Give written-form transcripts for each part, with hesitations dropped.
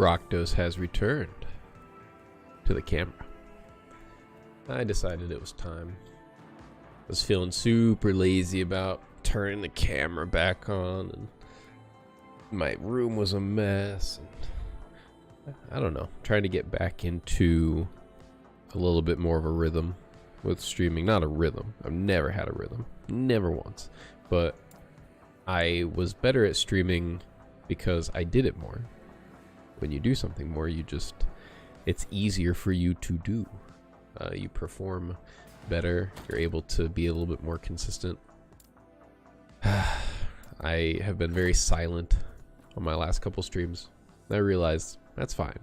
Rakdos has returned to the camera. I decided it was time. I was feeling super lazy about turning the camera back on, and my room was a mess. And I don't know, trying to get back into a little bit more of a rhythm with streaming. Not a rhythm. I've never had a rhythm. Never once. But I was better at streaming because I did it more. When you do something more, it's easier for you to do. You perform better. You're able to be a little bit more consistent. I have been very silent on my last couple streams. I realized that's fine.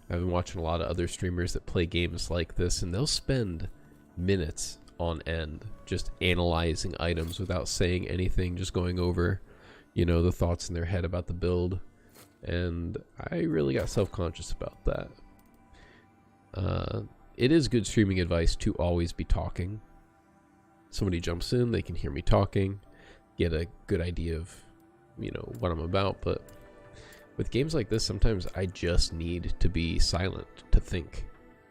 I've been watching a lot of other streamers that play games like this, and they'll spend minutes on end just analyzing items without saying anything, just going over, the thoughts in their head about the build. And I really got self-conscious about that. It is good streaming advice to always be talking. Somebody jumps in, they can hear me talking, get a good idea of, what I'm about. But with games like this, sometimes I just need to be silent to think.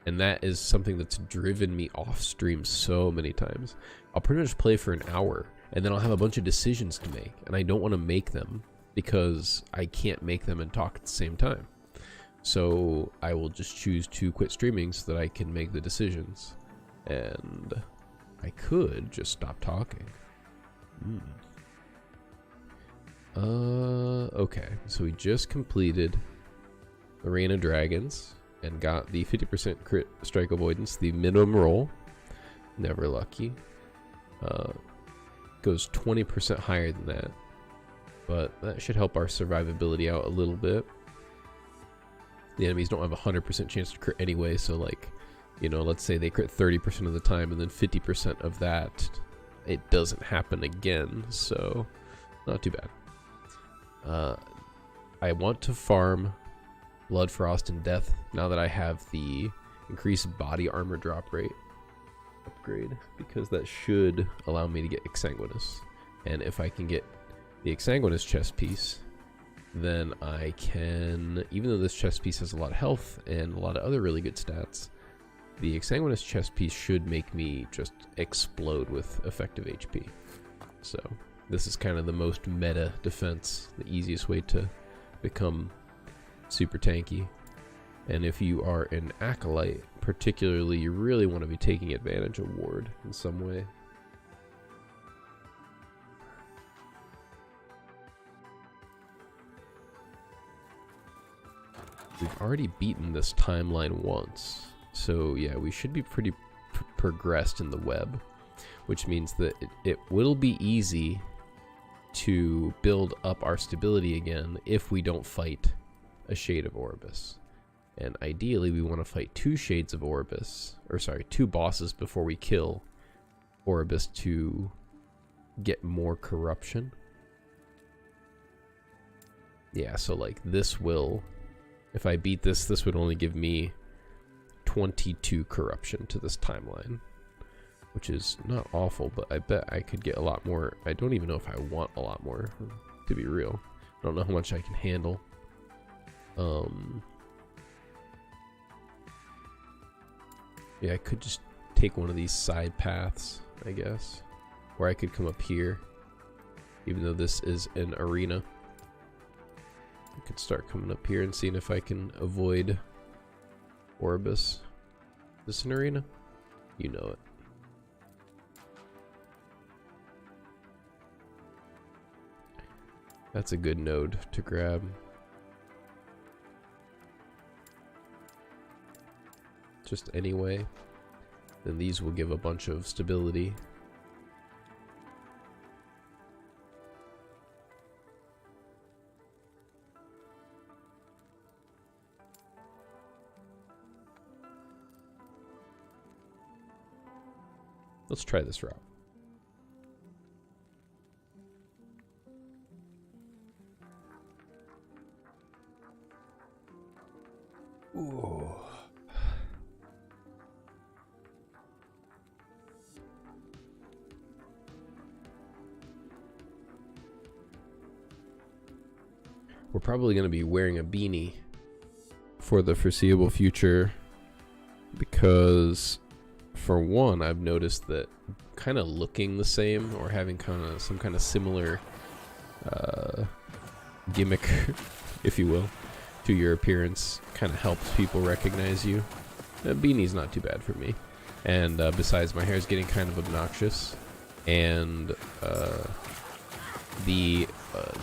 And that is something that's driven me off stream so many times. I'll pretty much play for an hour, and then I'll have a bunch of decisions to make, and I don't want to make them because I can't make them and talk at the same time. So I will just choose to quit streaming so that I can make the decisions. And I could just stop talking. Okay, so we just completed the Reign of Dragons and got the 50% crit strike avoidance, the minimum roll. Never lucky. Goes 20% higher than that, but that should help our survivability out a little bit. The enemies don't have a 100% chance to crit anyway, so let's say they crit 30% of the time, and then 50% of that it doesn't happen again, so not too bad. I want to farm Blood, Frost, and Death now that I have the increased body armor drop rate upgrade, because that should allow me to get Exsanguinous. And if I can get the Exsanguinous chest piece, then I can, even though this chest piece has a lot of health and a lot of other really good stats, the Exsanguinous chest piece should make me just explode with effective HP. So this is kind of the most meta defense, the easiest way to become super tanky. And if you are an Acolyte, particularly, you really want to be taking advantage of Ward in some way. We've already beaten this timeline once, so yeah, we should be pretty progressed in the web, which means that it will be easy to build up our stability again if we don't fight a Shade of Orbis. And ideally, we want to fight 2 Shades of Orbis, or sorry, 2 bosses before we kill Orbis to get more corruption. Yeah, so this will, if I beat this, this would only give me 22 corruption to this timeline, which is not awful, but I bet I could get a lot more. I don't even know if I want a lot more, to be real. I don't know how much I can handle. Yeah, I could just take one of these side paths, I guess. Or I could come up here, even though this is an arena. I could start coming up here and seeing if I can avoid Orbis. Is this an arena? You know it. That's a good node to grab. Just anyway. Then these will give a bunch of stability. Let's try this route. Ooh. We're probably going to be wearing a beanie for the foreseeable future because, for one, I've noticed that kind of looking the same or having kind of some kind of similar gimmick, if you will, to your appearance kind of helps people recognize you. Beanie's not too bad for me. And besides, my hair is getting kind of obnoxious. And the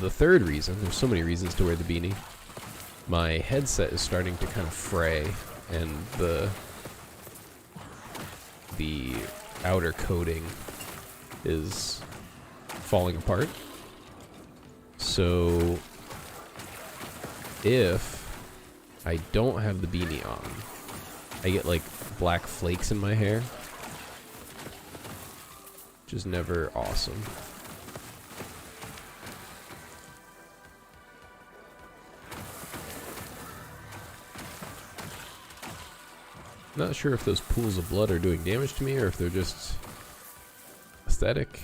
third reason, there's so many reasons to wear the beanie, my headset is starting to kind of fray, and the outer coating is falling apart. So if I don't have the beanie on, I get like black flakes in my hair, which is never awesome. Not sure if those pools of blood are doing damage to me or if they're just aesthetic.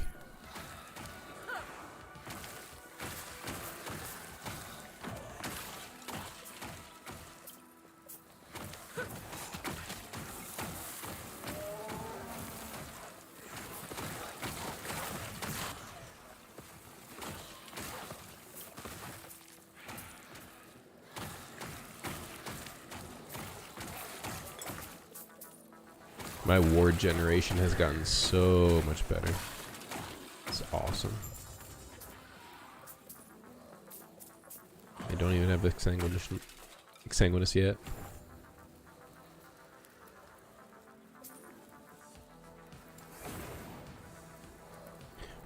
My ward generation has gotten so much better. It's awesome. I don't even have Exsanguinous yet.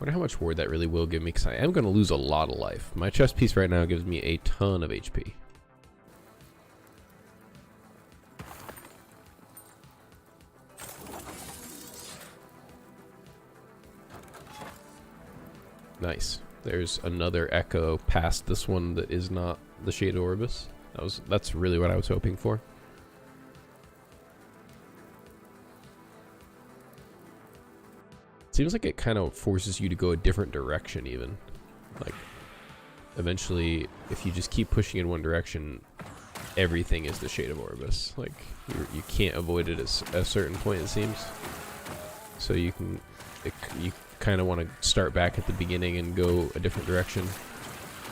Wonder how much ward that really will give me, because I am going to lose a lot of life. My chest piece right now gives me a ton of HP. Nice. There's another echo past this one that is not the Shade of Orbis. That's really what I was hoping for. Seems like it kind of forces you to go a different direction even. Like, eventually, if you just keep pushing in one direction, everything is the Shade of Orbis. Like, you can't avoid it at a certain point, it seems. So you kind of want to start back at the beginning and go a different direction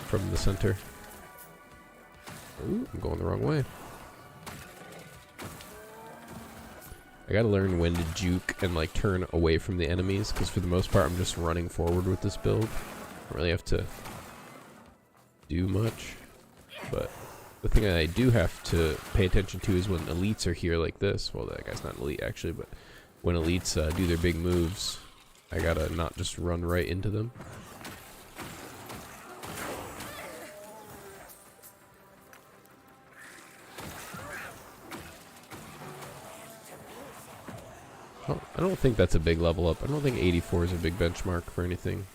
from the center. Ooh, I'm going the wrong way. I gotta learn when to juke and like turn away from the enemies, because for the most part I'm just running forward with this build. I don't really have to do much, but the thing that I do have to pay attention to is when elites are here like this. Well, that guy's not an elite actually, but when elites do their big moves, I gotta not just run right into them. Oh, I don't think that's a big level up. I don't think 84 is a big benchmark for anything.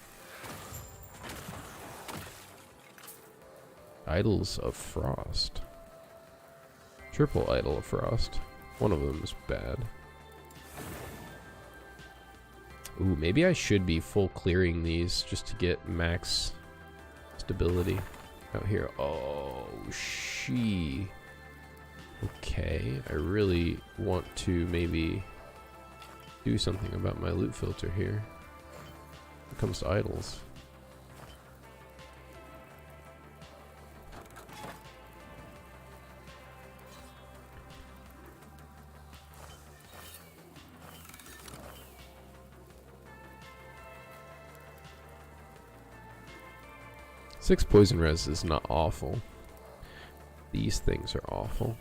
Idols of Frost. Triple Idol of Frost. One of them is bad. Ooh, maybe I should be full clearing these just to get max stability out here. Oh, okay, I really want to maybe do something about my loot filter here when it comes to idols. Six poison res is not awful. These things are awful.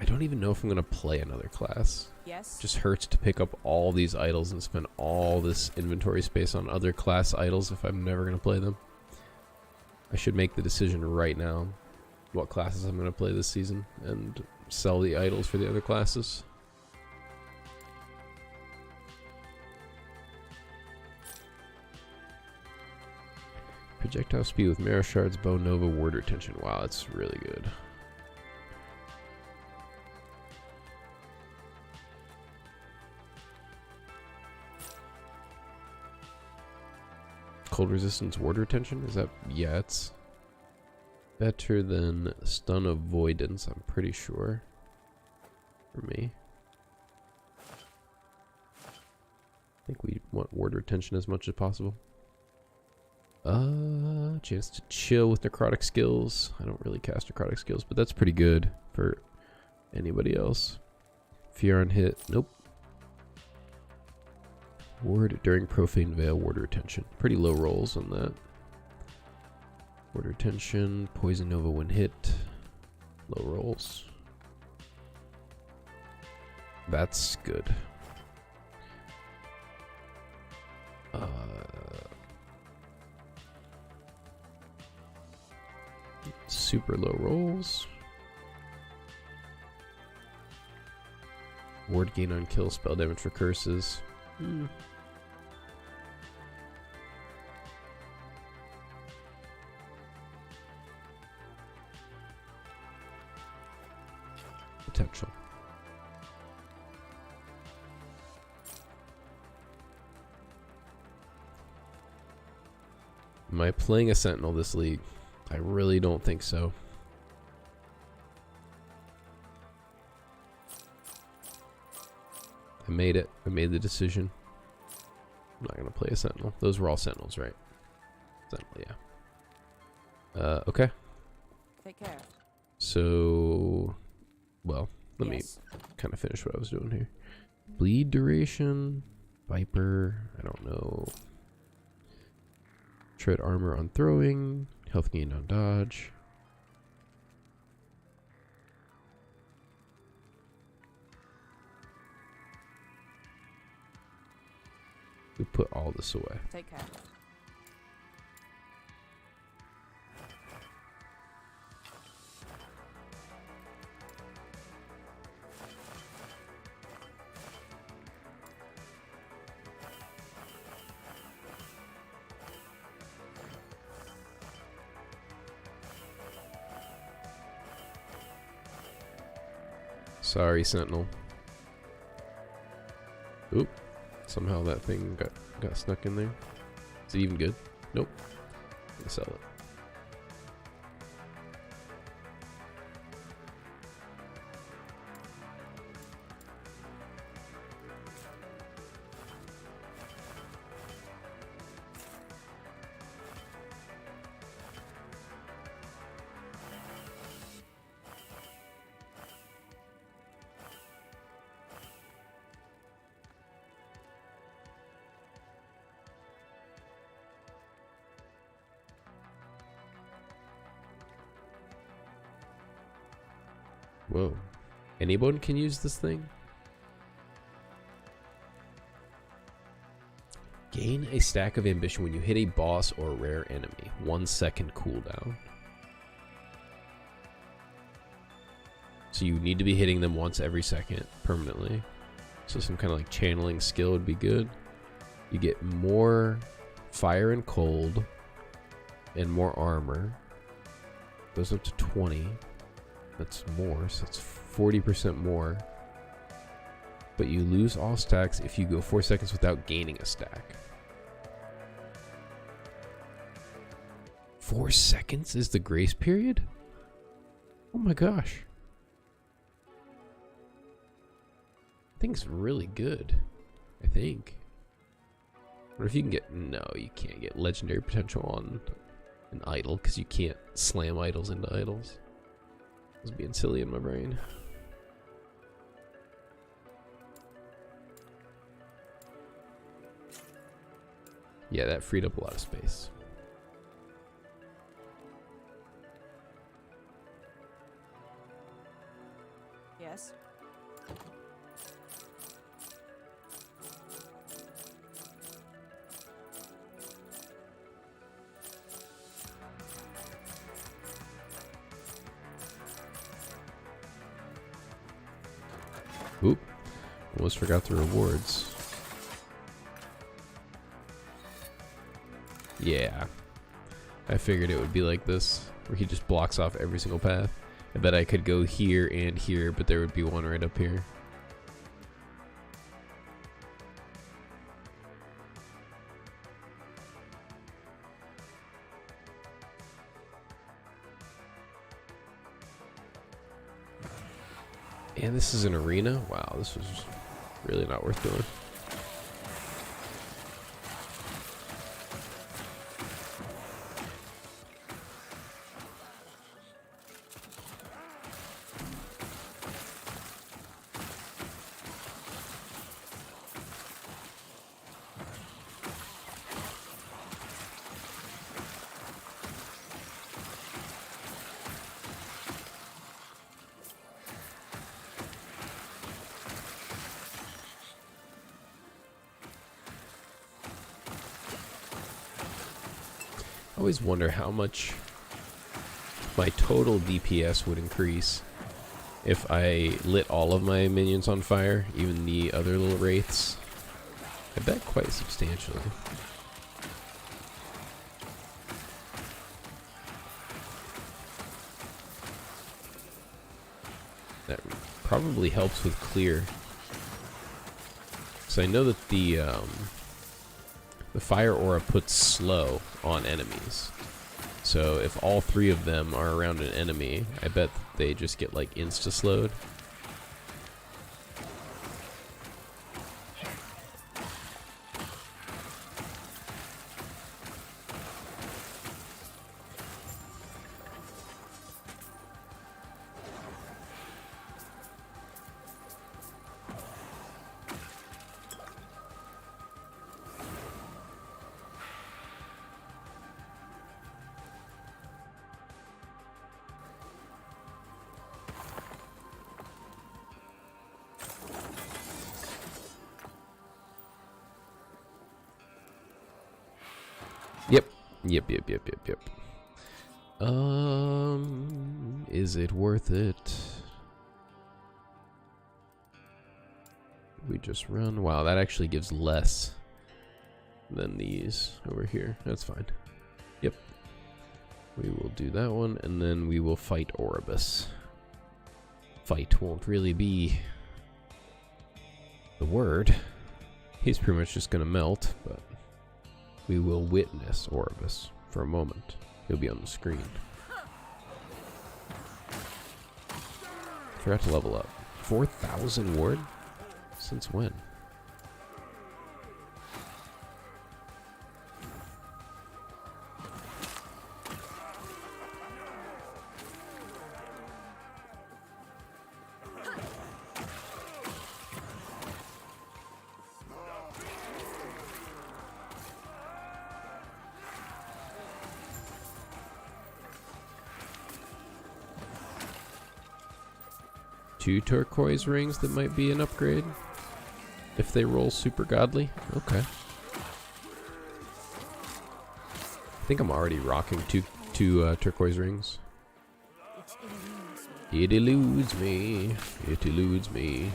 I don't even know if I'm going to play another class. Yes. Just hurts to pick up all these idols and spend all this inventory space on other class idols if I'm never going to play them. I should make the decision right now what classes I'm going to play this season and sell the idols for the other classes. Projectile speed with Marrow Shards, Bow Nova, Ward Retention. Wow, that's really good. cold resistance, ward retention. Is that, yeah, it's better than stun avoidance, I'm pretty sure. For me. I think we want ward retention as much as possible. Chance to chill with necrotic skills. I don't really cast necrotic skills, but that's pretty good for anybody else. Fear on hit, nope. Ward during profane veil, ward retention. Pretty low rolls on that. Ward retention, poison nova when hit. Low rolls. That's good. Super low rolls. Ward gain on kill, spell damage for curses. Potential. Am I playing a Sentinel this league? I really don't think so. I made it. I made the decision. I'm not gonna play a Sentinel. Those were all Sentinels, right? Sentinel, yeah. Okay. Take care. So, well, let me kind of finish what I was doing here. Bleed duration, Viper, I don't know. Tread armor on throwing, health gain on dodge. We put all this away. Take care. Sorry, Sentinel. Oop. Somehow that thing got stuck in there. Is it even good? Nope. I'm gonna sell it. Whoa. Anyone can use this thing? Gain a stack of ambition when you hit a boss or a rare enemy. 1 second cooldown. So you need to be hitting them once every second permanently. So some kind of like channeling skill would be good. You get more fire and cold and more armor. Goes up to 20. That's more, so it's 40% more. But you lose all stacks if you go 4 seconds without gaining a stack. 4 seconds is the grace period? Oh my gosh. Thing's really good, I think. Or if you can get, no, you can't get legendary potential on an idol because you can't slam idols into idols. I was being silly in my brain. Yeah, that freed up a lot of space. Yes. Oop. Almost forgot the rewards. Yeah. I figured it would be like this, where he just blocks off every single path. I bet I could go here and here, but there would be one right up here. And this is an arena? Wow, this was really not worth doing. I always wonder how much my total DPS would increase if I lit all of my minions on fire, even the other little wraiths. I bet quite substantially. That probably helps with clear. So I know that the fire aura puts slow on enemies. So if all three of them are around an enemy, I bet they just get like insta-slowed. Yep. Is it worth it? We just run. Wow, that actually gives less than these over here. That's fine. Yep. We will do that one, and then we will fight Oribus. Fight won't really be the word. He's pretty much just gonna melt, but we will witness Oribus for a moment. He'll be on the screen. Forgot to level up. 4,000 ward? Since when? Two turquoise rings that might be an upgrade if they roll super godly. Okay. I think I'm already rocking two turquoise rings. It eludes me. It eludes me.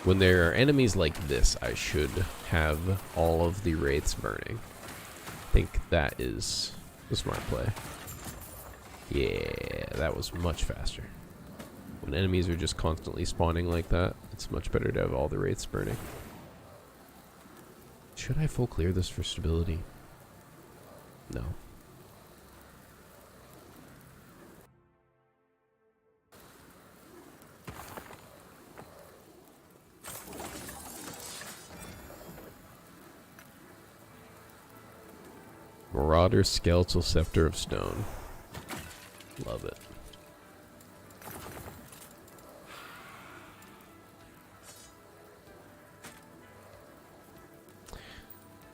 When there are enemies like this, I should have all of the wraiths burning. I think that is the smart play. Yeah, that was much faster. When enemies are just constantly spawning like that, it's much better to have all the wraiths burning. Should I full clear this for stability? No. Marauder Skeletal Scepter of Stone. Love it.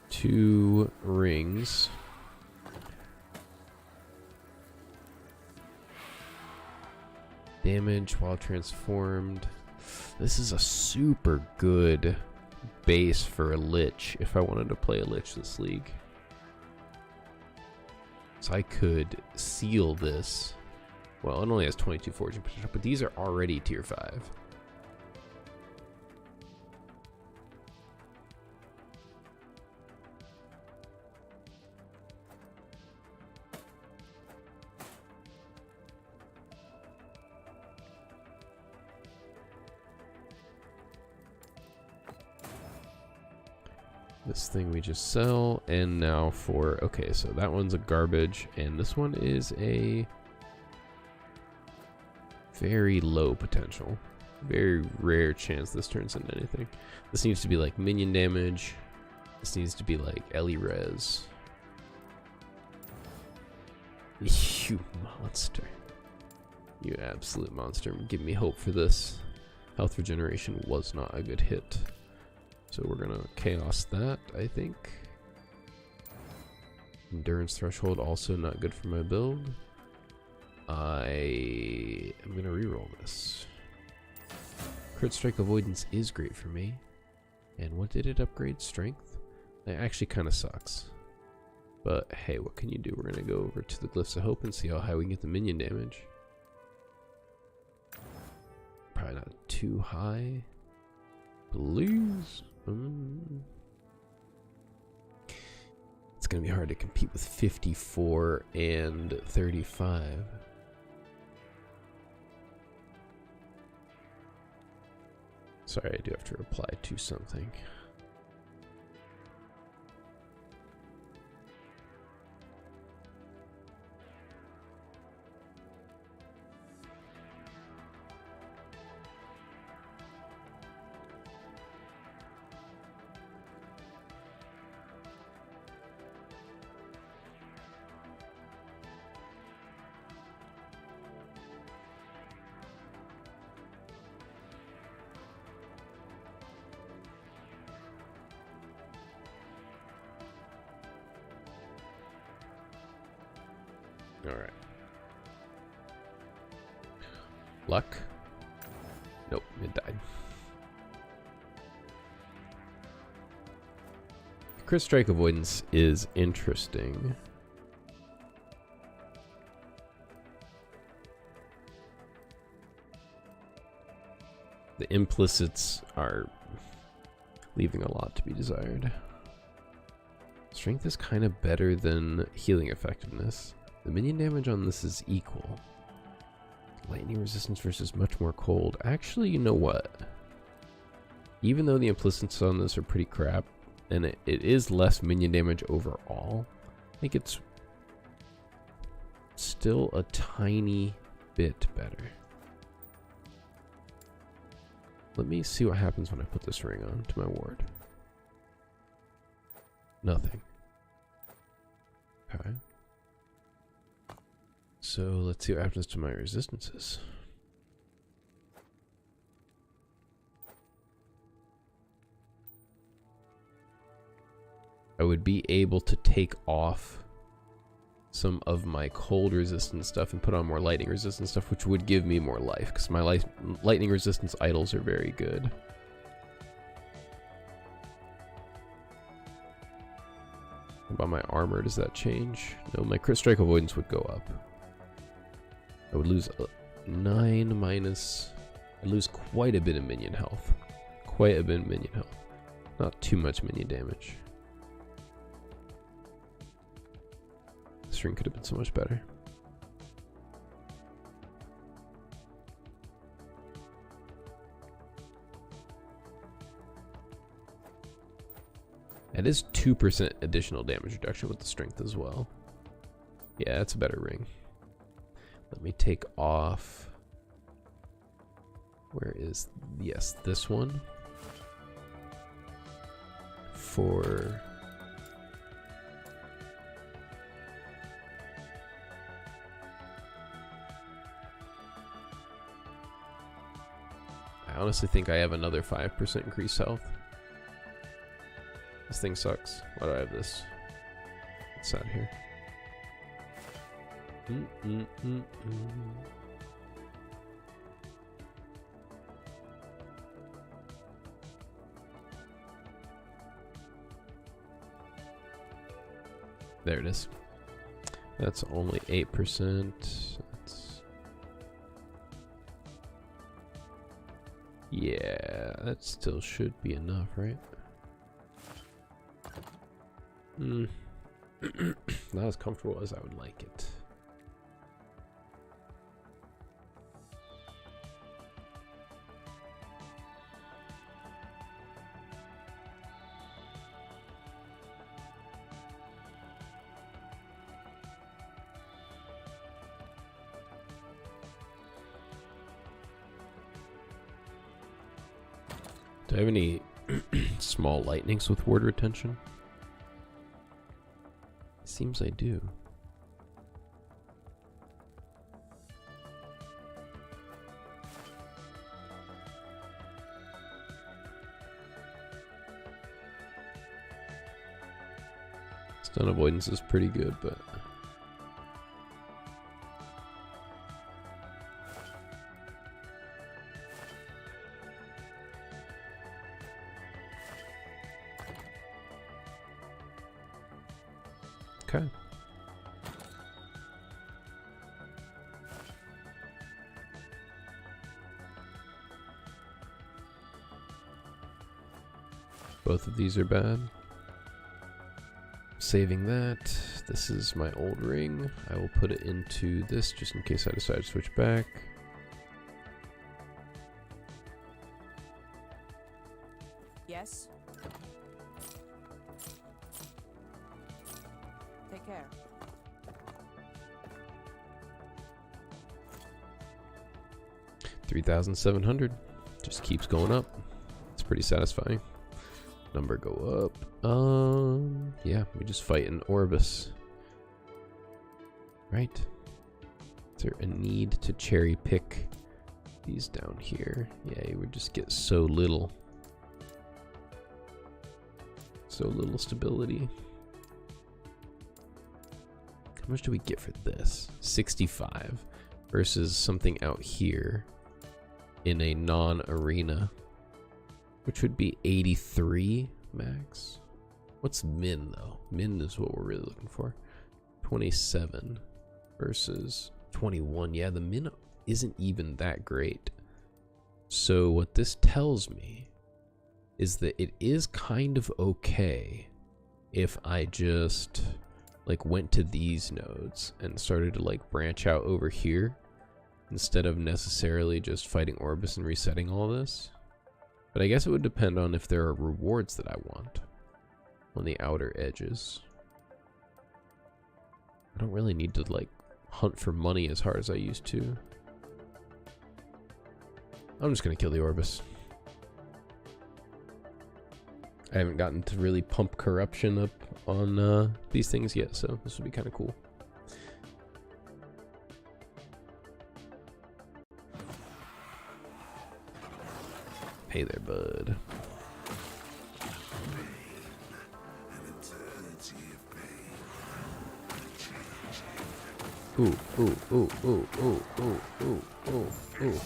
Two rings. Damage while transformed. This is a super good base for a Lich if I wanted to play a Lich this league. So I could seal this. Well, it only has 22 fortune potential, but these are already tier 5. This thing we just sell, and now for, okay, so that one's a garbage, and this one is a very low potential. Very rare chance this turns into anything. This needs to be like minion damage. This needs to be like Ellie res. You monster. You absolute monster. Give me hope for this. Health regeneration was not a good hit. So we're gonna chaos that, I think. Endurance threshold also not good for my build. I am gonna reroll this. Crit strike avoidance is great for me. And what did it upgrade? Strength? That actually kind of sucks. But hey, what can you do? We're gonna go over to the Glyphs of Hope and see how high we can get the minion damage. Probably not too high. Please. It's gonna be hard to compete with 54 and 35. Sorry, I do have to reply to something. Alright. Luck? Nope, it died. Crit strike avoidance is interesting. The implicits are leaving a lot to be desired. Strength is kind of better than healing effectiveness. The minion damage on this is equal. Lightning resistance versus much more cold. Actually, you know what? Even though the implicits on this are pretty crap, and it is less minion damage overall, I think it's still a tiny bit better. Let me see what happens when I put this ring on to my ward. Nothing. Okay. So let's see what happens to my resistances. I would be able to take off some of my cold resistance stuff and put on more lightning resistance stuff, which would give me more life, because my lightning resistance idols are very good. What about my armor? Does that change? No, my crit strike avoidance would go up. I would lose 9 minus... I lose quite a bit of minion health. Quite a bit of minion health. Not too much minion damage. This ring could have been so much better. It is 2% additional damage reduction with the strength as well. Yeah, that's a better ring. Let me take off... Where is... Yes, this one. For... I honestly think I have another 5% increased health. This thing sucks. Why do I have this? What's out here? There it is. That's only 8%. Yeah, that still should be enough, right? Not as comfortable as I would like it. Do I have any small lightnings with ward retention? Seems I do. Stun avoidance is pretty good, but okay. Both of these are bad. Saving that. This is my old ring. I will put it into this just in case I decide to switch back. Yes. Take care. $3,700. Just keeps going up. It's pretty satisfying. Number go up. Yeah, we just fight an Orbis. Right. Is there a need to cherry pick these down here? Yeah, you would just get so little. So little stability. How much do we get for this? 65 versus something out here in a non-arena, which would be 83 max. What's min though? Min is what we're really looking for. 27 versus 21. Yeah, the min isn't even that great. So what this tells me is that it is kind of okay if I just like went to these nodes and started to like branch out over here instead of necessarily just fighting Orbis and resetting all this. But I guess it would depend on if there are rewards that I want on the outer edges. I don't really need to like hunt for money as hard as I used to. I'm just gonna kill the Orbis. I haven't gotten to really pump corruption up on these things yet, so this would be kind of cool. Hey there, bud. Ooh, ooh, ooh, ooh, ooh, ooh, ooh, ooh, ooh.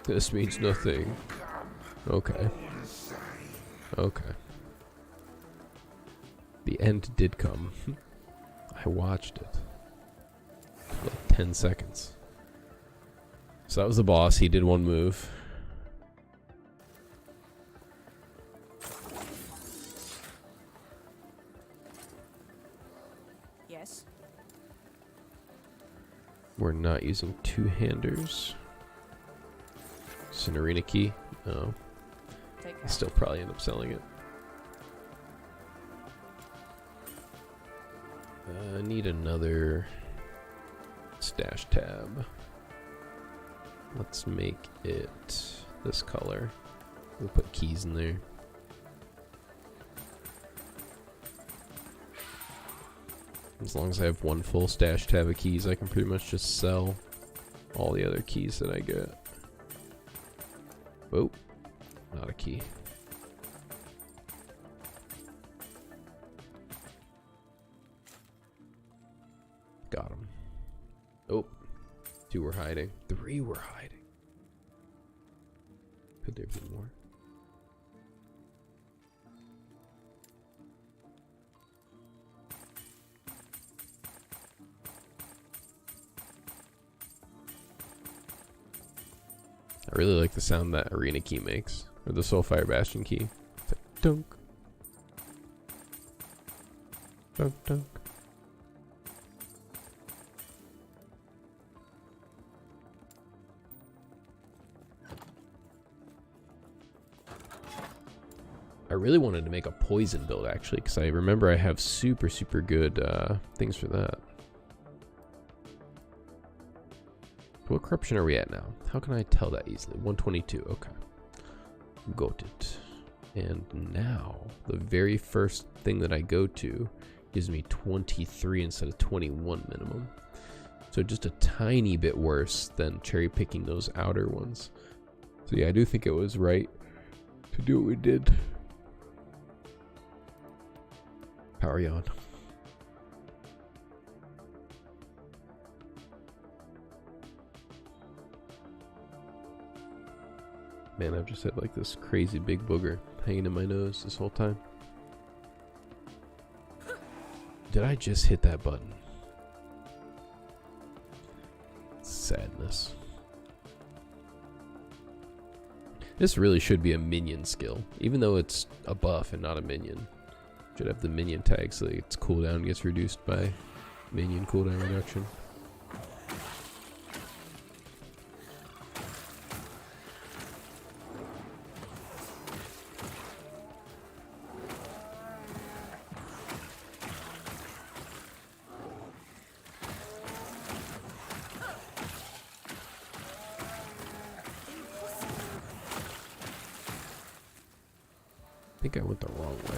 This means nothing. Okay. Okay. The end did come. I watched it. For like 10 seconds. So that was the boss. He did one move. Yes. We're not using two-handers. It's an arena key. Oh. Take care. I'll still probably end up selling it. I need another stash tab. Let's make it this color. We'll put keys in there. As long as I have one full stash tab of keys, I can pretty much just sell all the other keys that I get. Oh, not a key. Got him. Oh, 2 were hiding. 3 were hiding. Could there be more? I really like the sound that arena key makes, or the Soulfire Bastion key. It's like dunk, dunk, dunk. I really wanted to make a poison build actually, because I remember I have super good things for that. What corruption are we at now? How can I tell that easily? 122, okay. Got it. And now, the very first thing that I go to gives me 23 instead of 21 minimum. So just a tiny bit worse than cherry picking those outer ones. So yeah, I do think it was right to do what we did. Power yawn. Man, I've just had like this crazy big booger hanging in my nose this whole time. Did I just hit that button? Sadness. This really should be a minion skill, even though it's a buff and not a minion. Should have the minion tag so that its cooldown gets reduced by minion cooldown reduction. I think I went the wrong way.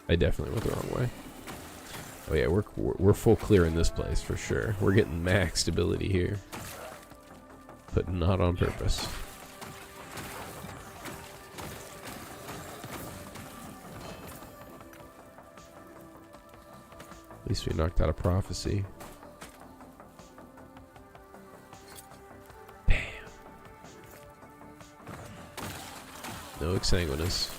I definitely went the wrong way. Oh yeah, we're full clear in this place for sure. We're getting max stability here, but not on purpose. At least we knocked out a prophecy. Damn. No exsanguinous.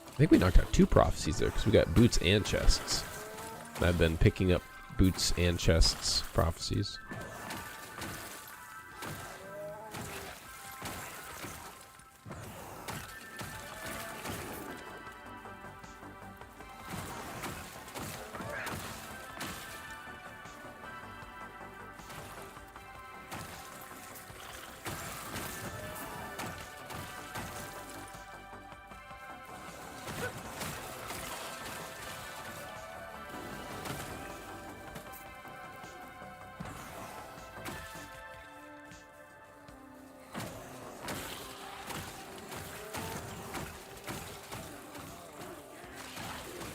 I think we knocked out 2 prophecies there because we got boots and chests. And I've been picking up boots and chests prophecies.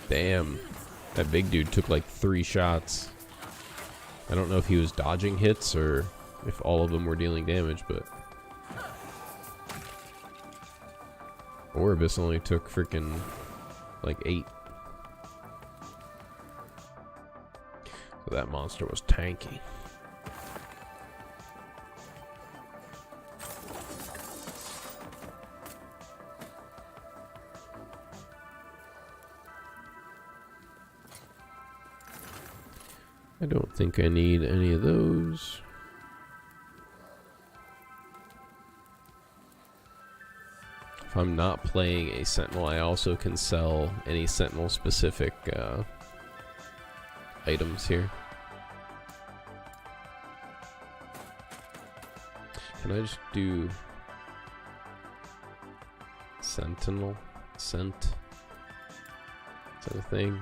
Damn, that big dude took like 3 shots. I don't know if he was dodging hits or if all of them were dealing damage, but Orbis only took freaking like 8. So that monster was tanky. I don't think I need any of those. If I'm not playing a Sentinel, I also can sell any Sentinel specific items here. Can I just do Sentinel? Scent? Is that a thing?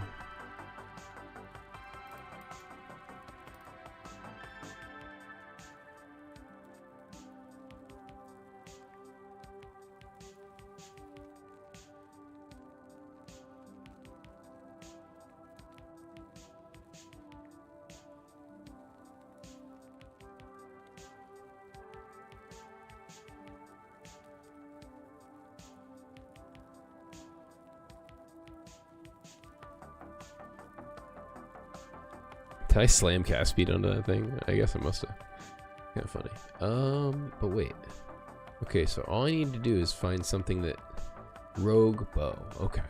Did I slam cast speed onto that thing? I guess I must have. Kind of funny. But wait. Okay, so all I need to do is find something that... Rogue bow. Okay.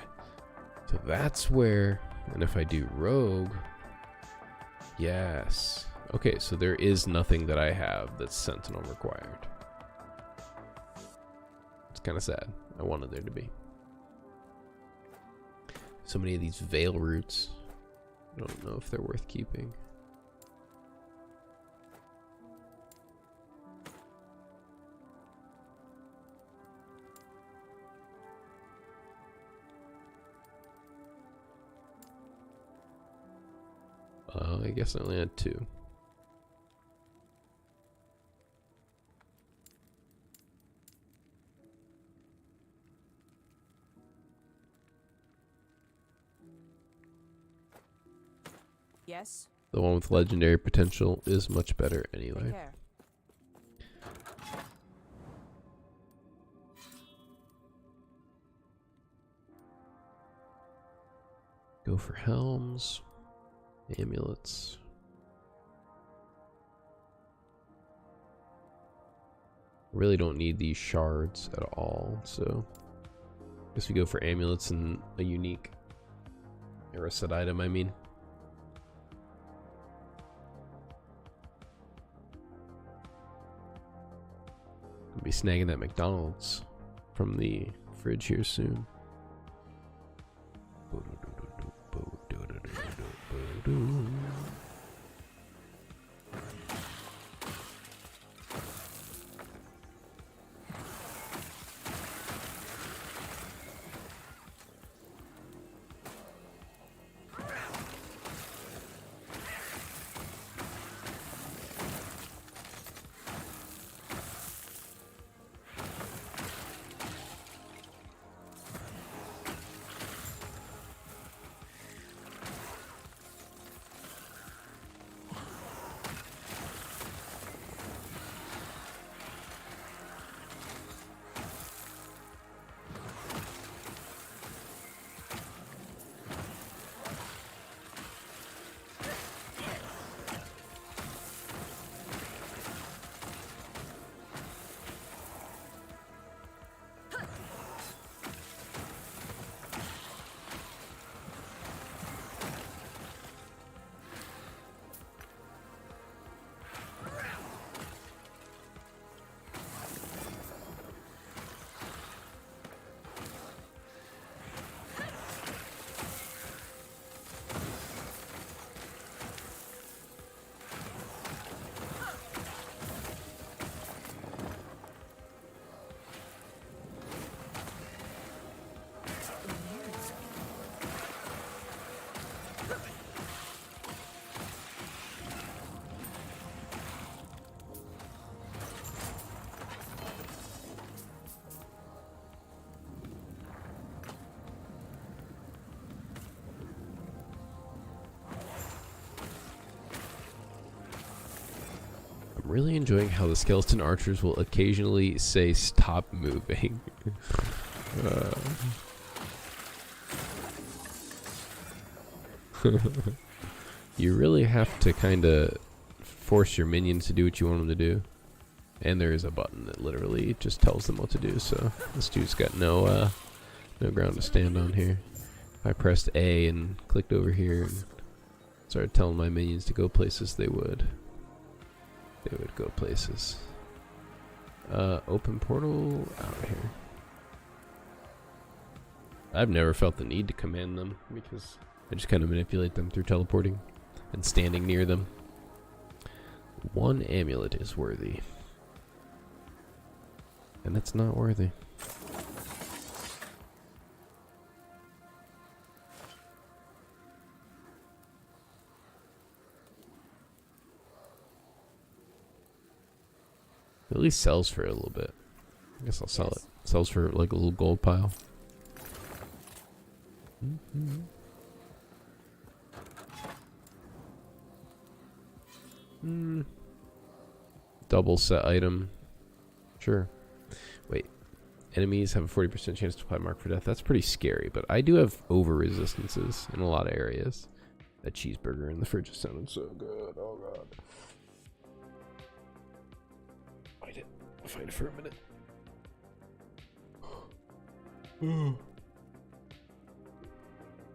So that's where... And if I do rogue... Yes. Okay, so there is nothing that I have that's Sentinel required. It's kind of sad. I wanted there to be. So many of these veil roots. I don't know if they're worth keeping. I guess I only had 2. Yes. The one with legendary potential is much better Take anyway. care. Go for helms, amulets. Really don't need these shards at all, so I guess we go for amulets and a unique or a set item, I mean. I'll be snagging that McDonald's from the fridge here soon. I'm really enjoying how the skeleton archers will occasionally say stop moving. You really have to kind of force your minions to do what you want them to do. And there is a button that literally just tells them what to do, so this dude's got no ground to stand on here. If I pressed A and clicked over here and started telling my minions to go places, they would. They would go places. Open portal out of here. I've never felt the need to command them because I just kind of manipulate them through teleporting and standing near them. 1 amulet is worthy. And it's not worthy. At least sells for a little bit. I guess I'll sell it. Sells for like a little gold pile. Double set item. Sure. Wait. Enemies have a 40% chance to apply mark for death. That's pretty scary, but I do have over resistances in a lot of areas. That cheeseburger in the fridge is sounding so good. Oh god. Fight it for a minute.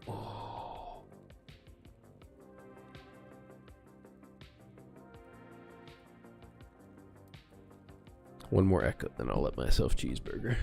Oh. One more echo, then I'll let myself cheeseburger.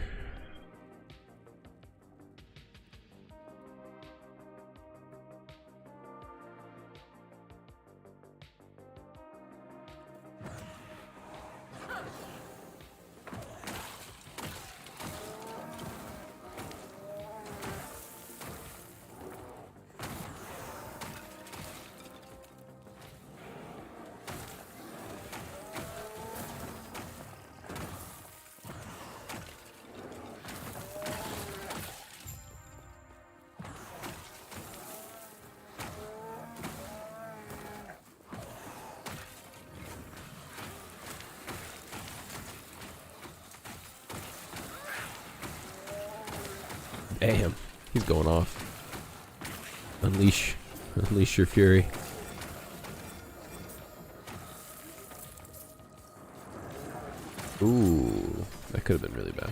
Damn, he's going off. Unleash your fury. Ooh, that could have been really bad.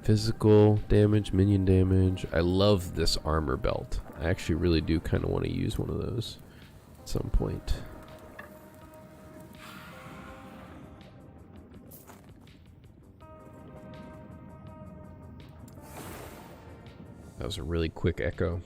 Physical damage, minion damage. I love this armor belt. I actually really do kind of want to use one of those at some point. That was a really quick echo.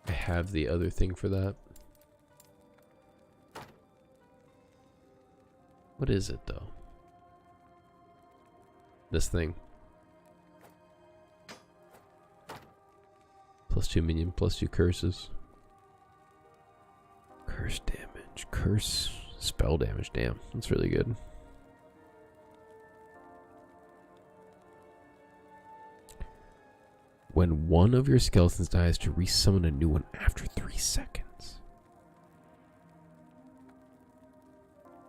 I have the other thing for that. What is it though? This thing. +2 minion, +2 curses. Curse damage, curse spell damage. Damn, that's really good. When one of your skeletons dies, to resummon a new one after 3 seconds.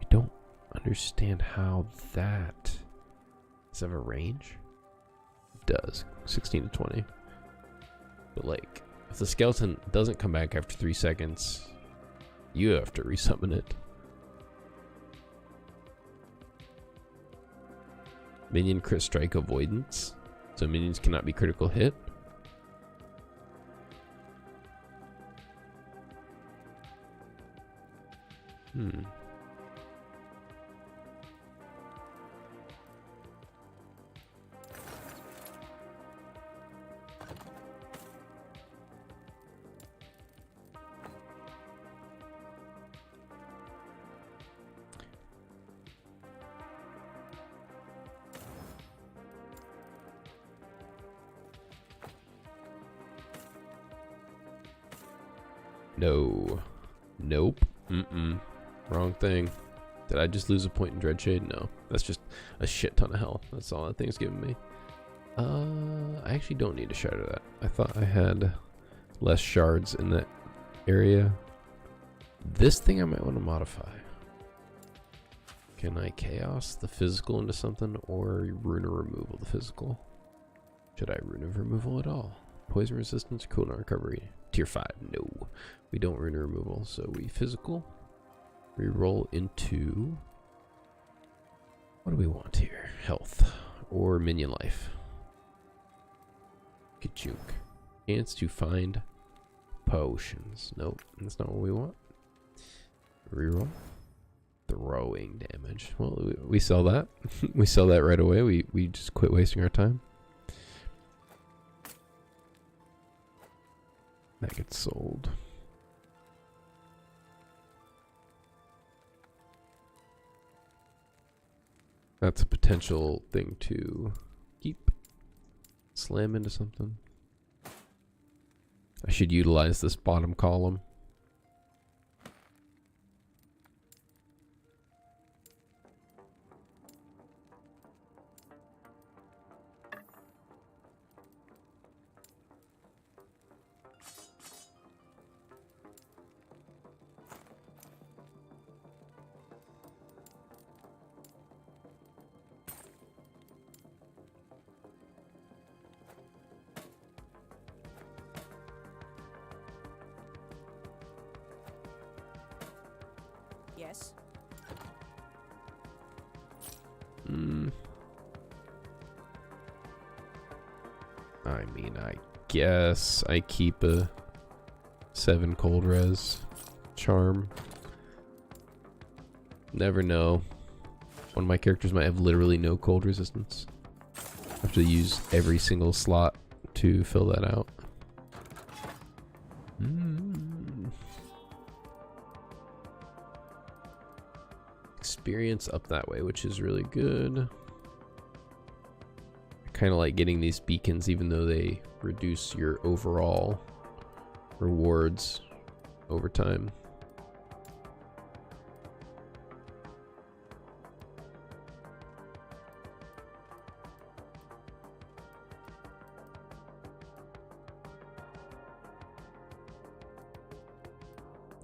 I don't understand how that. Does it have a range? It does. 16 to 20. But like, if the skeleton doesn't come back after 3 seconds, you have to resummon it. Minion crit strike avoidance. So minions cannot be critical hit. No. Nope. Wrong thing. Did I just lose a point in Dreadshade? No. That's just a shit ton of health. That's all that thing's giving me. I actually don't need to shatter that. I thought I had less shards in that area. This thing I might want to modify. Can I chaos the physical into something or runa removal the physical? Should I runa removal at all? Poison resistance, cooldown recovery. Tier 5. No. We don't runa removal, so we physical. Reroll into. What do we want here? Health or minion life. Kachunk. Chance to find potions. Nope, that's not what we want. Reroll. Throwing damage. Well, we sell that. We sell that right away. We just quit wasting our time. That gets sold. That's a potential thing to keep. Slam into something. I should utilize this bottom column. Yes. I mean, I guess I keep a 7 cold res charm. Never know. One of my characters might have literally no cold resistance. I have to use every single slot to fill that out. Experience up that way, which is really good. I kind of like getting these beacons, even though they reduce your overall rewards over time.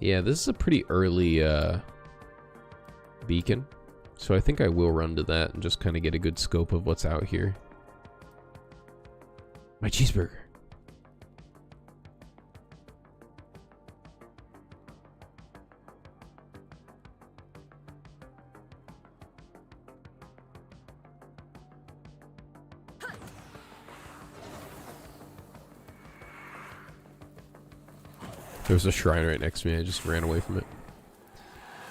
Yeah, this is a pretty early beacon, so I think I will run to that and just kind of get a good scope of what's out here. My cheeseburger. There was a shrine right next to me. I just ran away from it.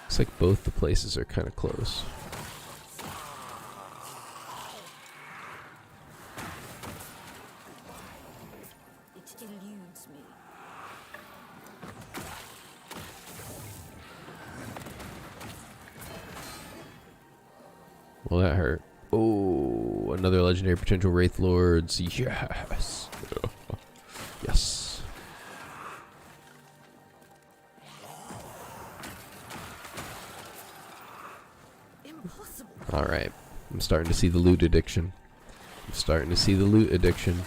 Looks like both the places are kind of close. It eludes me. Well, that hurt. Oh, another legendary potential Wraith Lords. Yes. Yes. Impossible. Alright. I'm starting to see the loot addiction. I'm starting to see the loot addiction.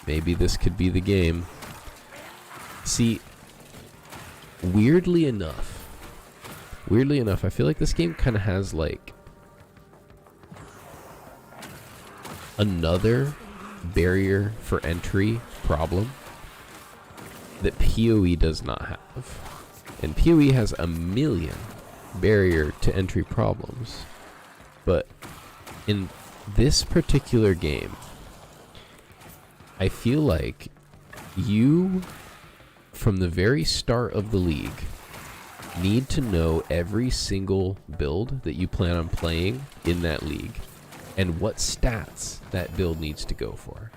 Maybe this could be the game. See, weirdly enough, I feel like this game kind of has like another barrier for entry problem that PoE does not have. And PoE has a million barrier to entry problems. But in this particular game, I feel like you, from the very start of the league, need to know every single build that you plan on playing in that league and what stats that build needs to go for.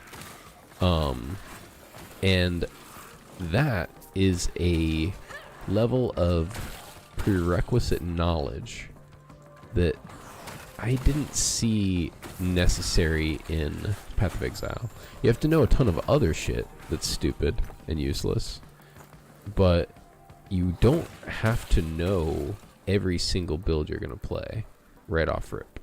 And that is a level of prerequisite knowledge that I didn't see necessary in Path of Exile. You have to know a ton of other shit that's stupid and useless, but you don't have to know every single build you're gonna play right off rip.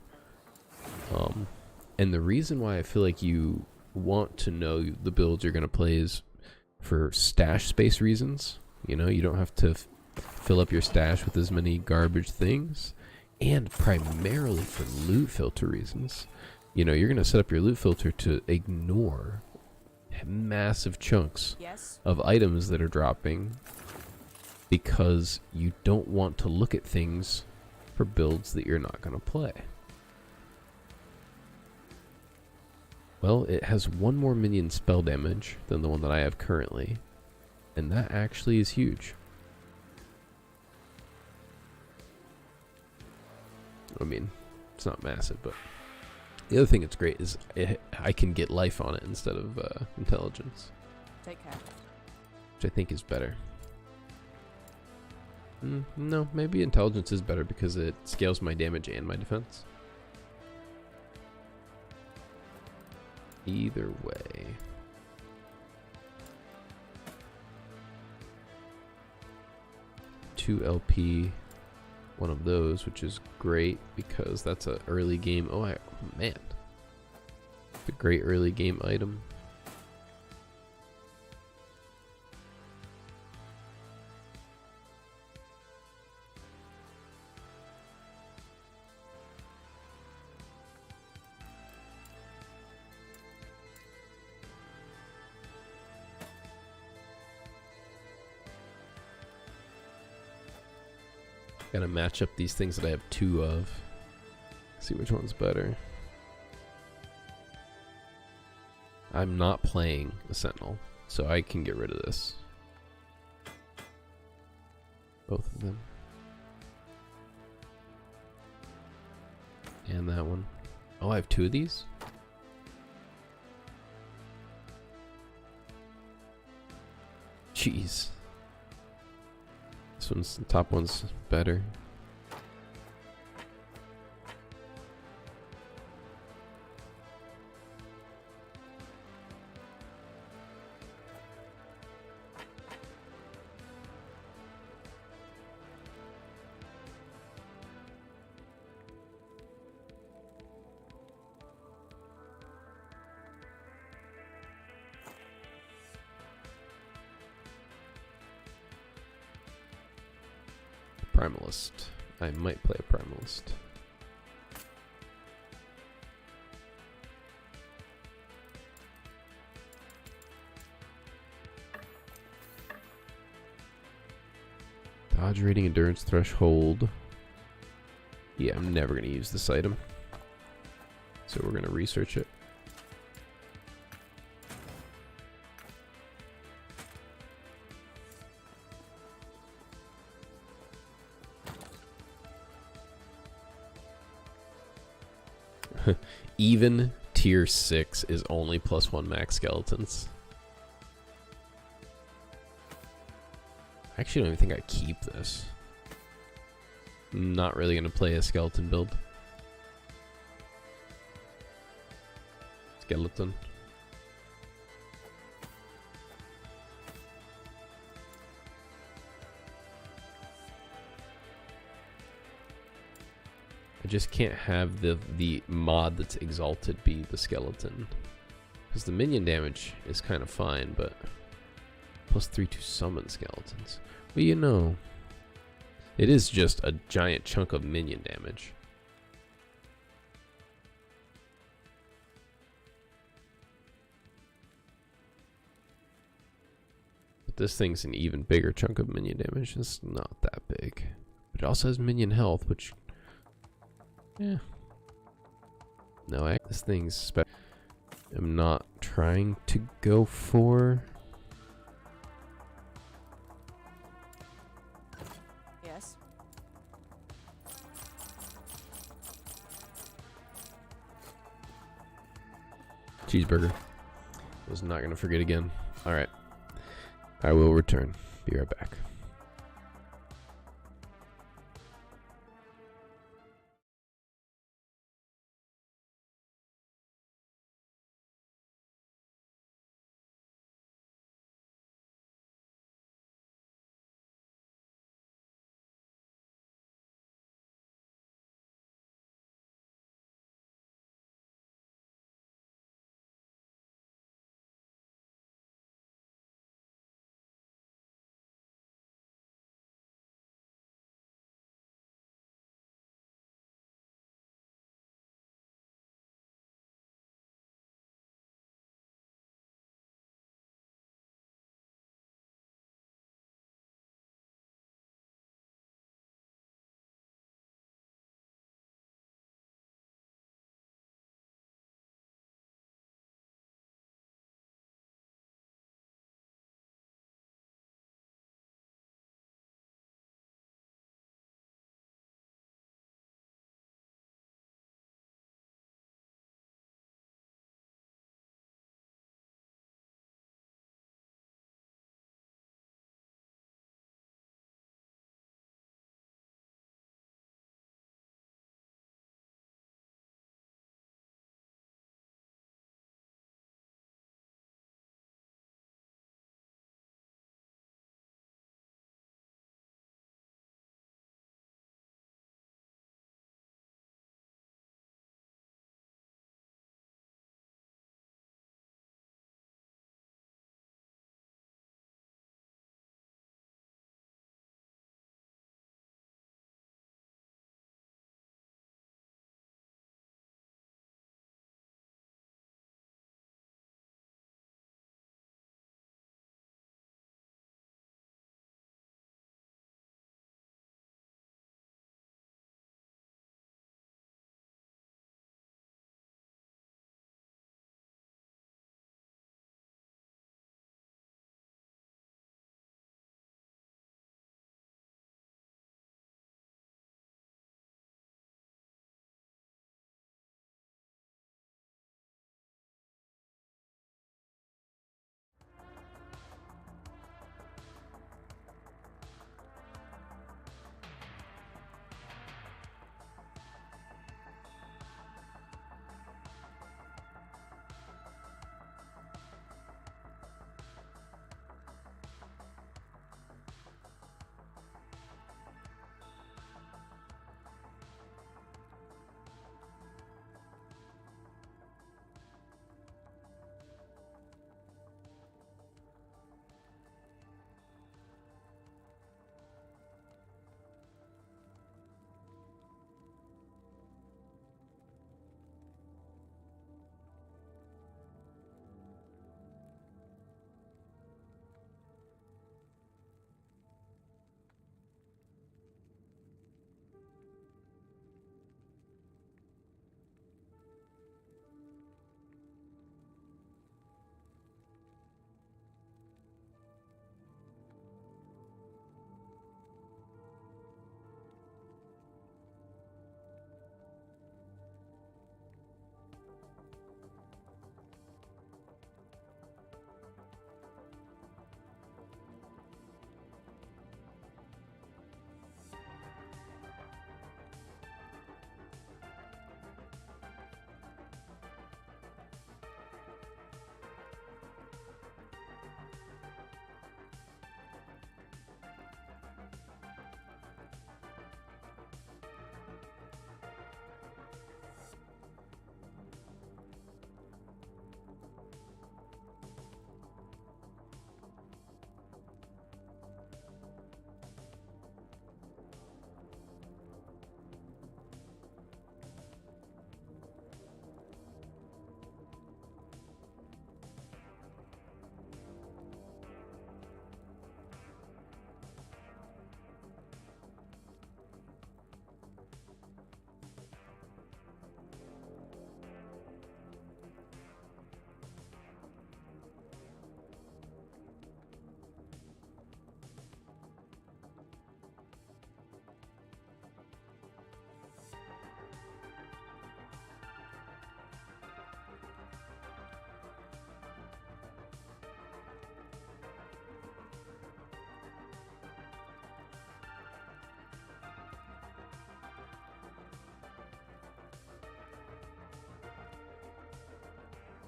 And the reason why I feel like you want to know the builds you're gonna play is for stash space reasons. You know, you don't have to fill up your stash with as many garbage things, and primarily for loot filter reasons. You know, you're gonna set up your loot filter to ignore massive chunks Yes. of items that are dropping because you don't want to look at things for builds that you're not gonna play. Well, it has one more minion spell damage than the one that I have currently, and that actually is huge. I mean, it's not massive, but the other thing that's great is I can get life on it instead of intelligence, Take care. which I think is better. No, maybe intelligence is better because it scales my damage and my defense. Either way. Two LP, one of those, which is great because that's an early game. Oh man, it's a great early game item. Gotta match up these things that I have two of. See which one's better. I'm not playing a Sentinel, so I can get rid of this. Both of them. And that one. Oh, I have two of these? Jeez. The top one's better. Primalist. I might play a Primalist. Dodge rating, endurance threshold. Yeah, I'm never going to use this item. So we're going to research it. Even tier 6 is only +1 max skeletons. I actually don't even think I keep this. I'm not really going to play a skeleton build. Skeleton. I just can't have the mod that's exalted be the skeleton. Because the minion damage is kind of fine, but +3 to summon skeletons. Well, you know, it is just a giant chunk of minion damage. But this thing's an even bigger chunk of minion damage. It's not that big. But it also has minion health, which... yeah. No, this thing's... I'm not trying to go for... Yes. Cheeseburger. Was not gonna forget again. Alright. I will return. Be right back.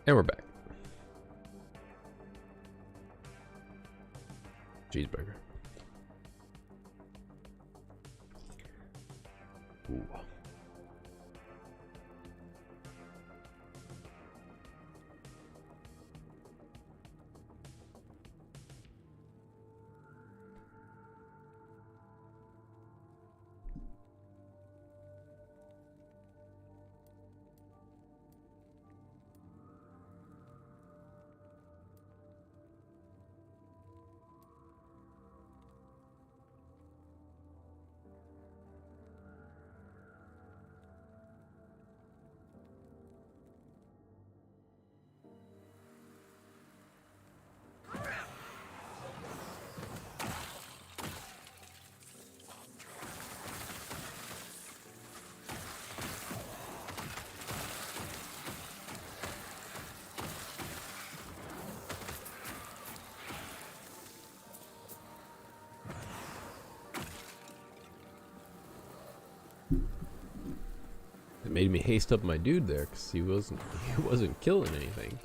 And we're back. Cheeseburger. Ooh. It made me haste up my dude there because he wasn't killing anything.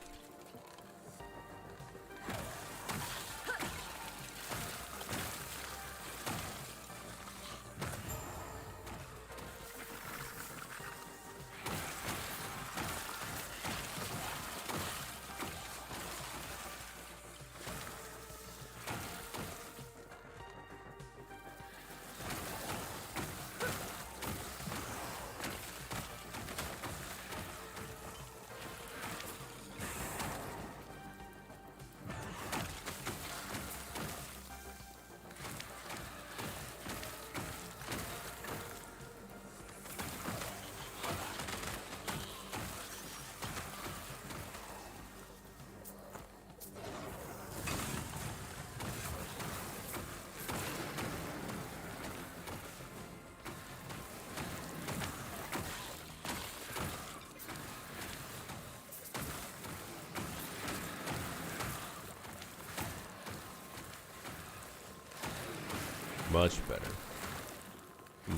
Much better.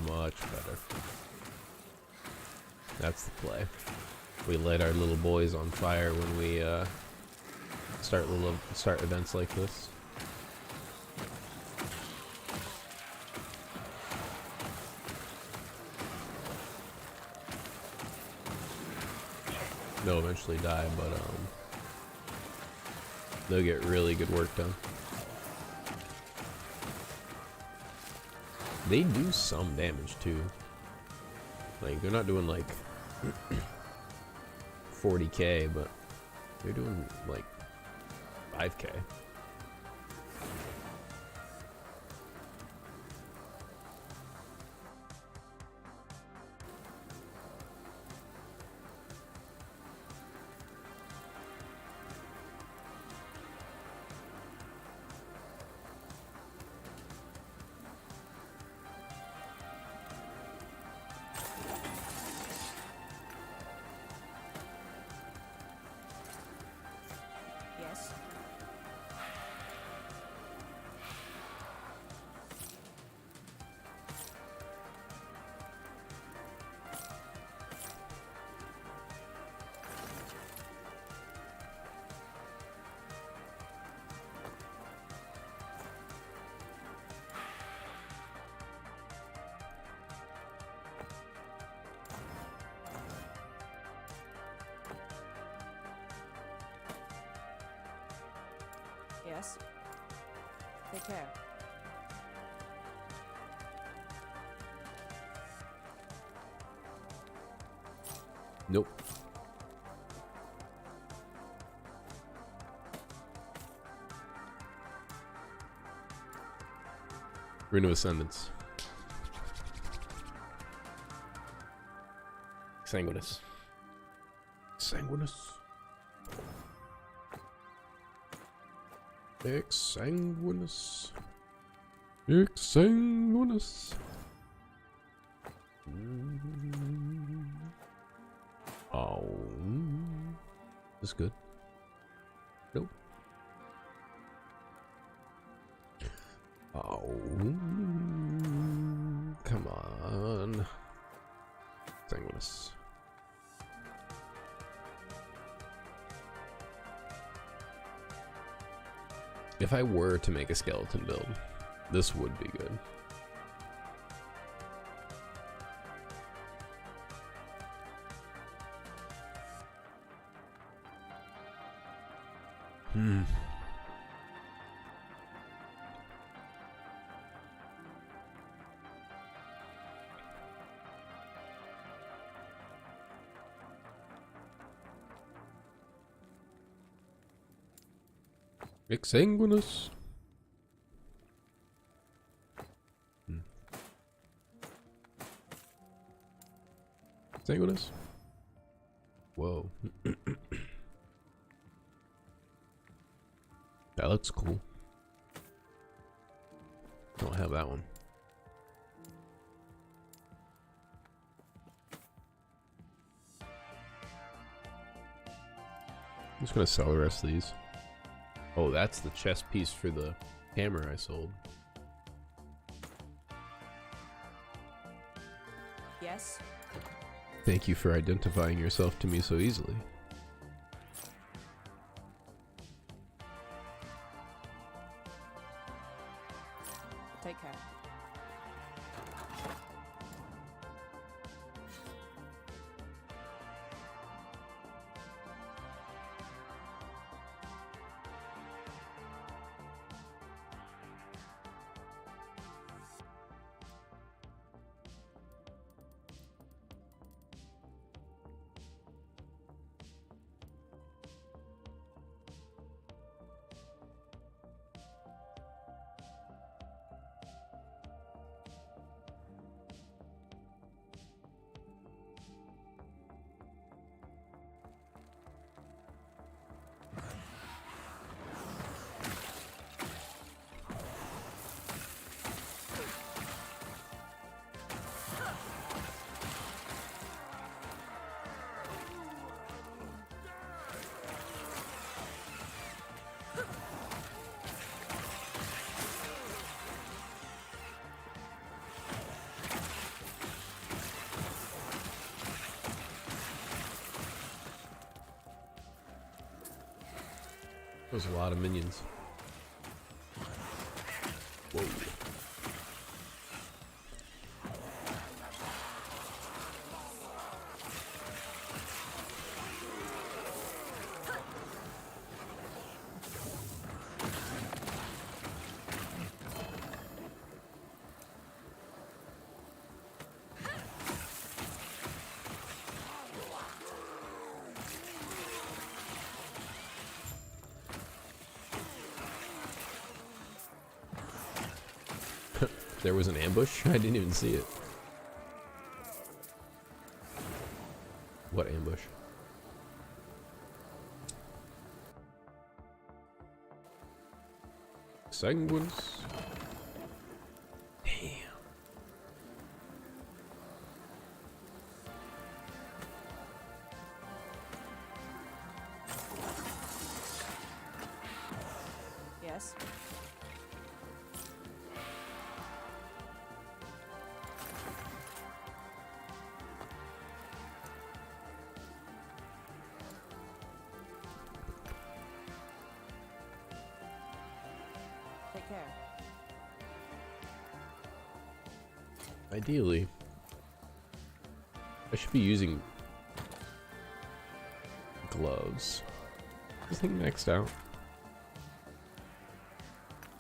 Much better. That's the play. We light our little boys on fire when we start events like this. They'll eventually die, but they'll get really good work done. They do some damage too. Like, they're not doing like 40k, but they're doing like 5k. Yes. Yes. Take care. Nope. Rune of Ascendance. Sanguinus. Sanguinus. Exsanguinous. Exsanguinous. Oh. That's good. Nope. Oh. Come on. Sanguinous. If I were to make a skeleton build, this would be good. Exsanguinous. Exsanguinous. Whoa. That looks cool. Don't have that one. I'm just gonna sell the rest of these. Oh, that's the chest piece for the hammer I sold. Yes. Thank you for identifying yourself to me so easily. Take care. There's a lot of minions. Whoa. There was an ambush? I didn't even see it. What ambush? Sanguines. Damn. Yes. Take care. Ideally, I should be using gloves. Is this thing maxed out?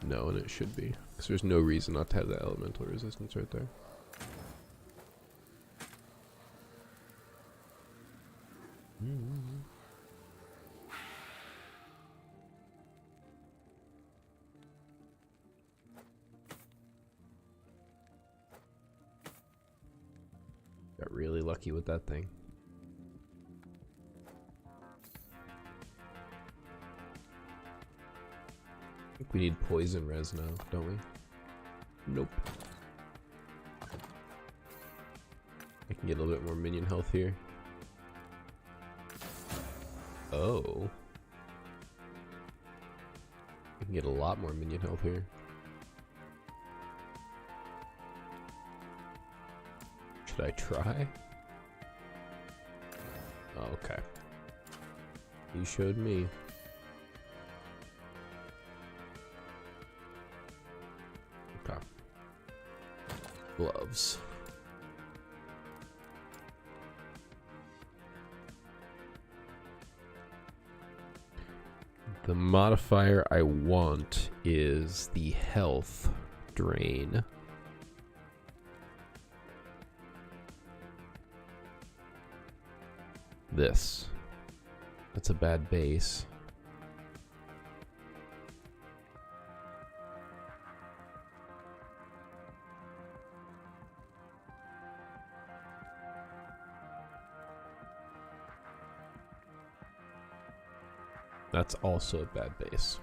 No, and it should be. Because there's no reason not to have that elemental resistance right there. Got really lucky with that thing. I think we need poison res now, don't we? Nope. I can get a little bit more minion health here. Oh. I can get a lot more minion health here. Should I try? Oh, okay. You showed me. gloves. The modifier I want is the health drain. This. That's a bad base. That's also a bad base.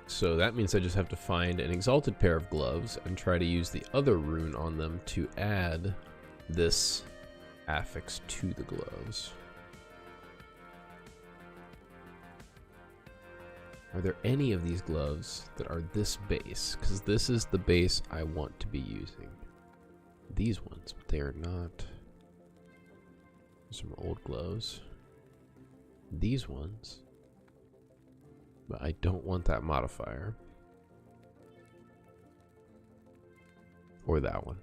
So that means I just have to find an exalted pair of gloves and try to use the other rune on them to add this affix to the gloves. Are there any of these gloves that are this base? Because this is the base I want to be using. These ones, but they are not. Some old gloves. These ones. But I don't want that modifier. Or that one.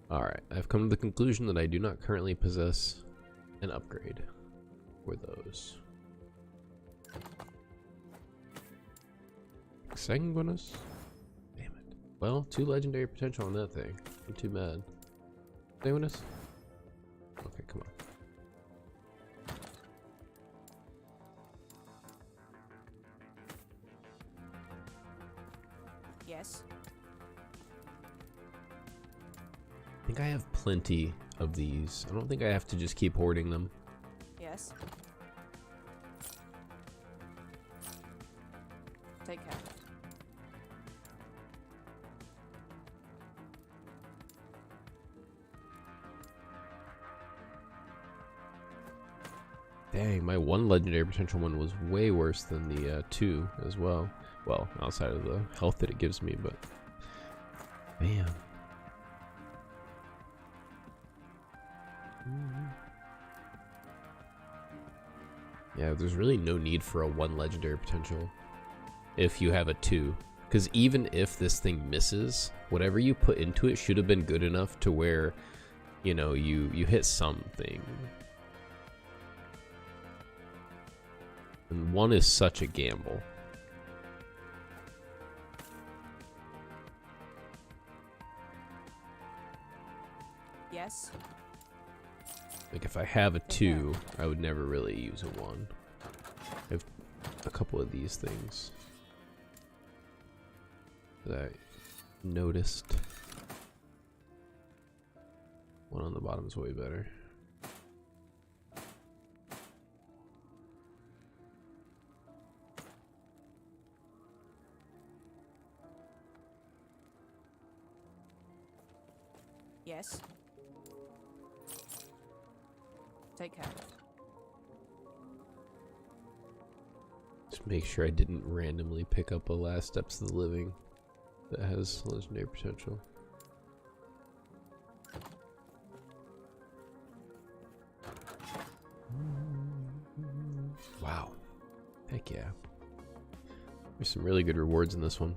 Alright, I've come to the conclusion that I do not currently possess an upgrade for those. Sanguinous? Damn it. Well, 2 legendary potential on that thing. I'm too mad. Sanguinous? Okay, come on. Yes. I think I have plenty of these. I don't think I have to just keep hoarding them. Yes. Take care. Dang, my 1 legendary potential one was way worse than the 2 as well. Well, outside of the health that it gives me, but man. Yeah, there's really no need for a 1 legendary potential if you have a 2. Because even if this thing misses, whatever you put into it should have been good enough to where, you know, you hit something. And 1 is such a gamble. Yes. Like if I have a 2, I would never really use a 1. I have a couple of these things that I noticed. 1 on the bottom is way better. Yes. Take care. Just make sure I didn't randomly pick up a Last Steps of the Living that has legendary potential. Wow. Heck yeah. There's some really good rewards in this one.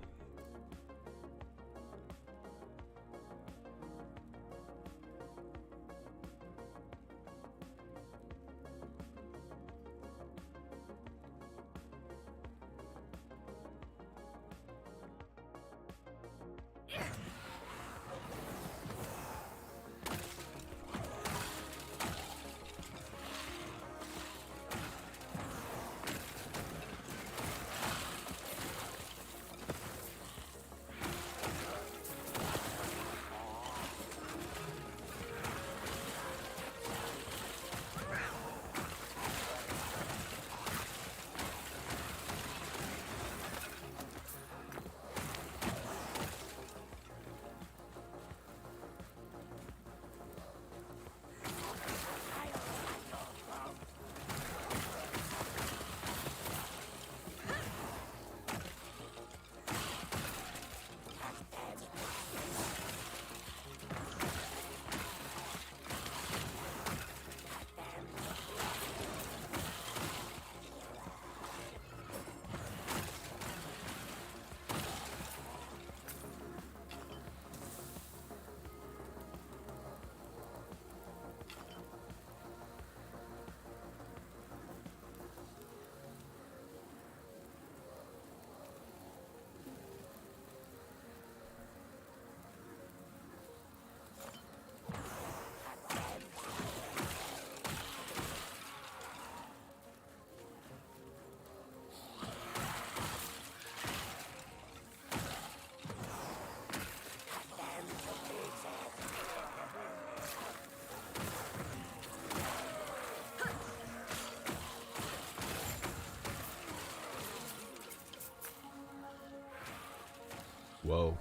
Whoa.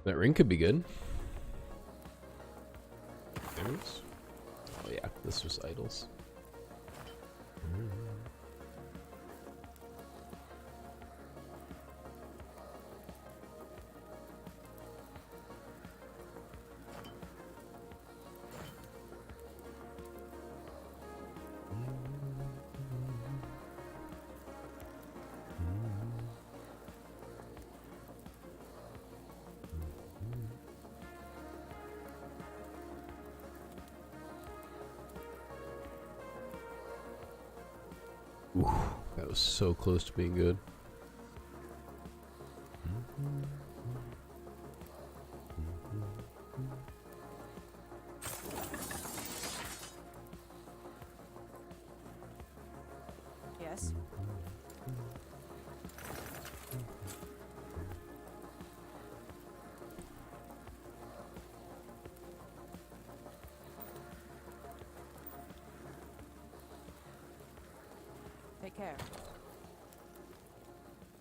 That ring could be good. There's... Oh yeah, this was idols. Ooh, that was so close to being good. Yes. Take care.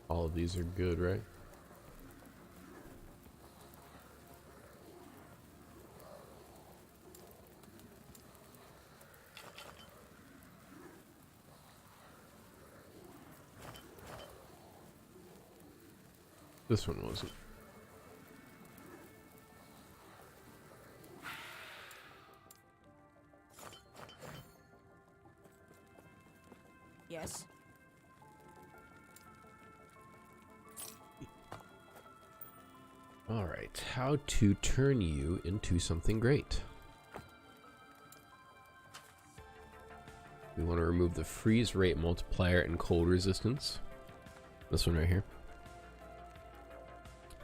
All of these are good, right? This one wasn't. Yes. All right, how to turn you into something great. We want to remove the freeze rate multiplier and cold resistance. This one right here.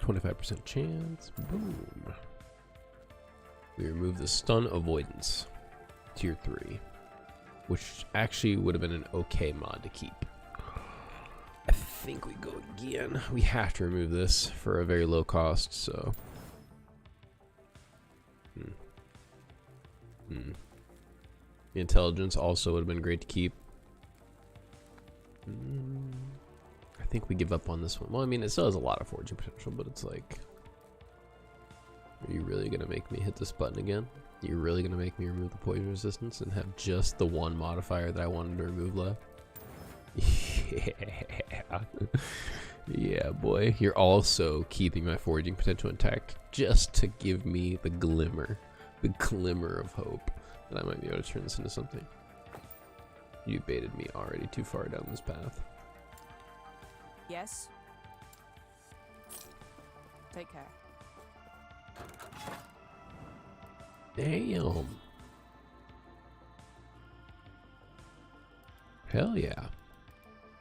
25% chance. Boom. We remove the stun avoidance. Tier 3. Which actually would have been an okay mod to keep. I think we go again. We have to remove this for a very low cost, so. The intelligence also would have been great to keep. I think we give up on this one. Well, I mean, it still has a lot of forging potential, but it's like, are you really gonna make me hit this button again? You're really gonna make me remove the poison resistance and have just the one modifier that I wanted to remove left? Yeah. Yeah, boy. You're also keeping my forging potential intact just to give me the glimmer of hope that I might be able to turn this into something. You baited me already too far down this path. Yes. Take care. Damn. Hell yeah.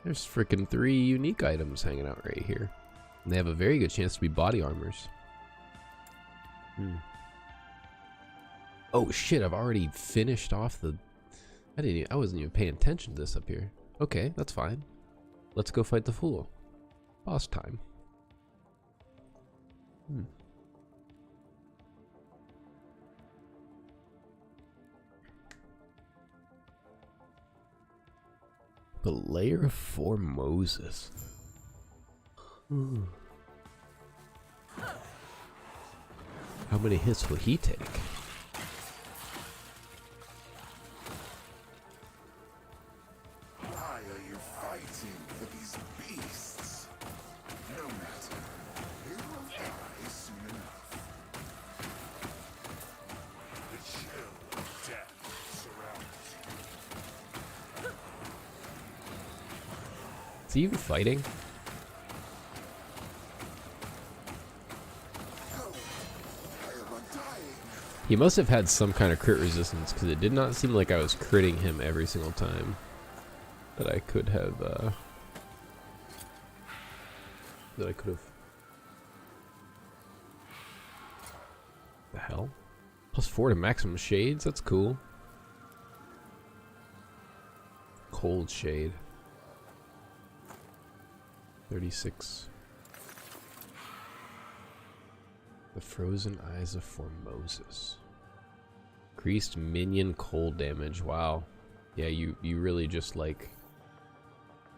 There's freaking 3 unique items hanging out right here. And they have a very good chance to be body armors. Oh shit, I've already finished off the... I wasn't even paying attention to this up here. Okay, that's fine. Let's go fight the fool. Boss time. The layer of 4 Moses. How many hits will he take? Why are you fighting for these beasts? No matter. You will die soon enough. The chill of death surrounds you. Is he even fighting? He must have had some kind of crit resistance, because it did not seem like I was critting him every single time that I could have, The hell? +4 to maximum shades? That's cool. Cold shade. 36. The frozen eyes of Formosus. Increased minion cold damage. Wow. Yeah, you really just like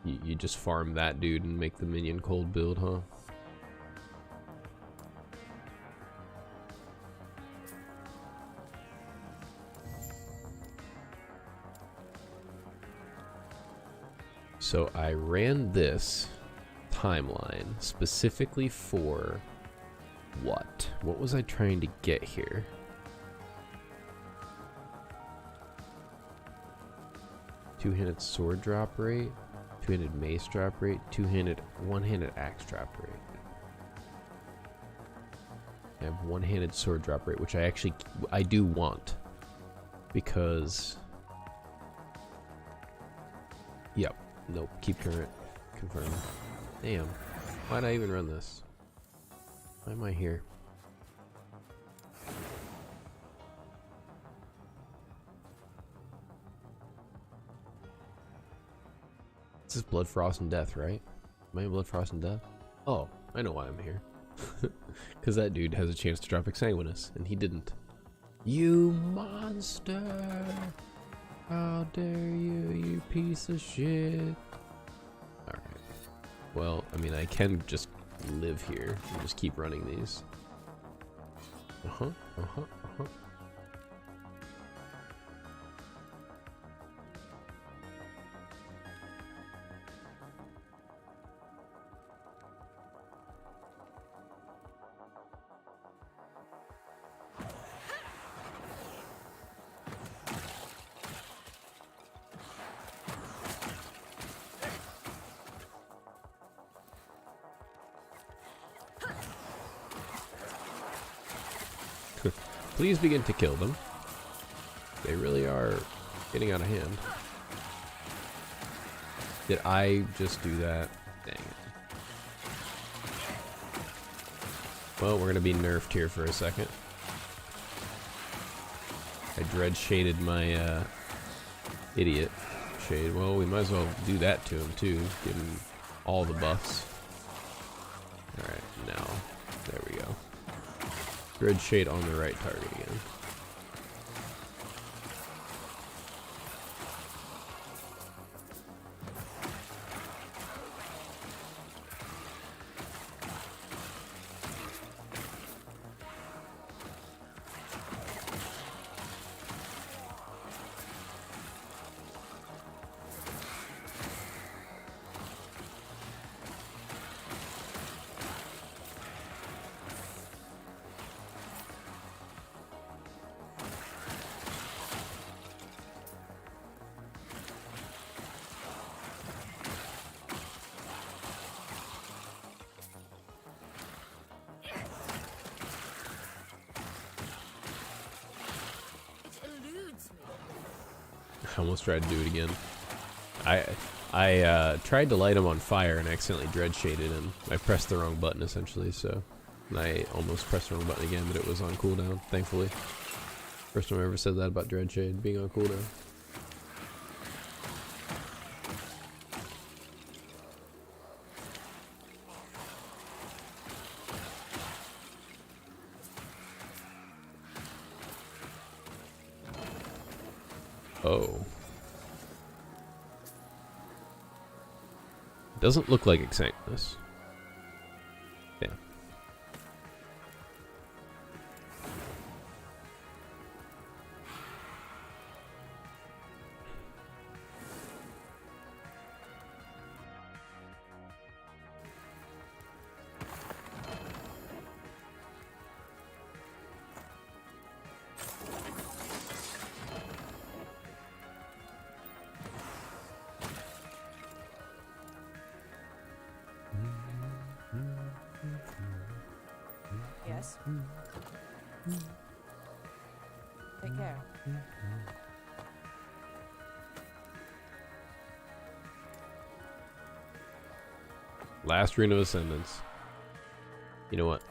you just farm that dude and make the minion cold build, huh? So I ran this timeline specifically for what? What was I trying to get here? Two-handed sword drop rate, two-handed mace drop rate, two-handed, one-handed axe drop rate. I have one-handed sword drop rate, which I do want, because, yep, nope, keep current, confirm. Damn, why'd I even run this? Why am I here? This is Blood, Frost, and Death, right? Am I in Blood, Frost, and Death? Oh, I know why I'm here. Because that dude has a chance to drop Exsanguinous, and he didn't. You monster! How dare you, you piece of shit! Alright. Well, I mean, I can just live here and just keep running these. Uh-huh, uh-huh, uh-huh. Please begin to kill them. They really are getting out of hand. Did I just do that? Dang it. Well, we're gonna be nerfed here for a second. I dread shaded my idiot shade. Well, we might as well do that to him too. Give him all the buffs. Alright, now. There we go. Dread shade on the right target again. I almost tried to do it again. I tried to light him on fire and accidentally dread shaded him. I pressed the wrong button essentially, so I almost pressed the wrong button again, but it was on cooldown, thankfully. First time I ever said that about dread shade being on cooldown. Oh. Doesn't look like Exsanguinous. Yeah. Yes. Take care. Last Rune of Ascendance. You know what?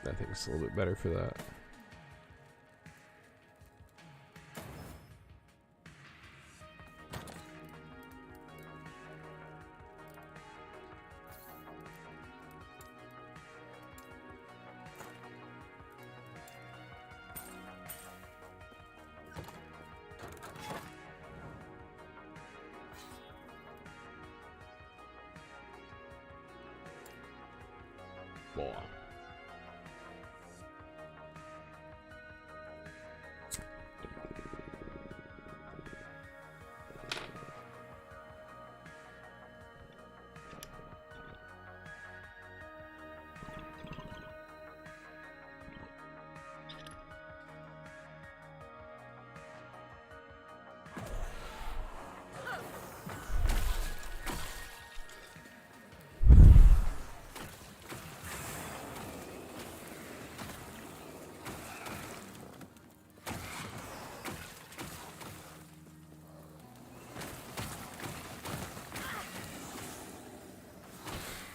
I think it's a little bit better for that. 4.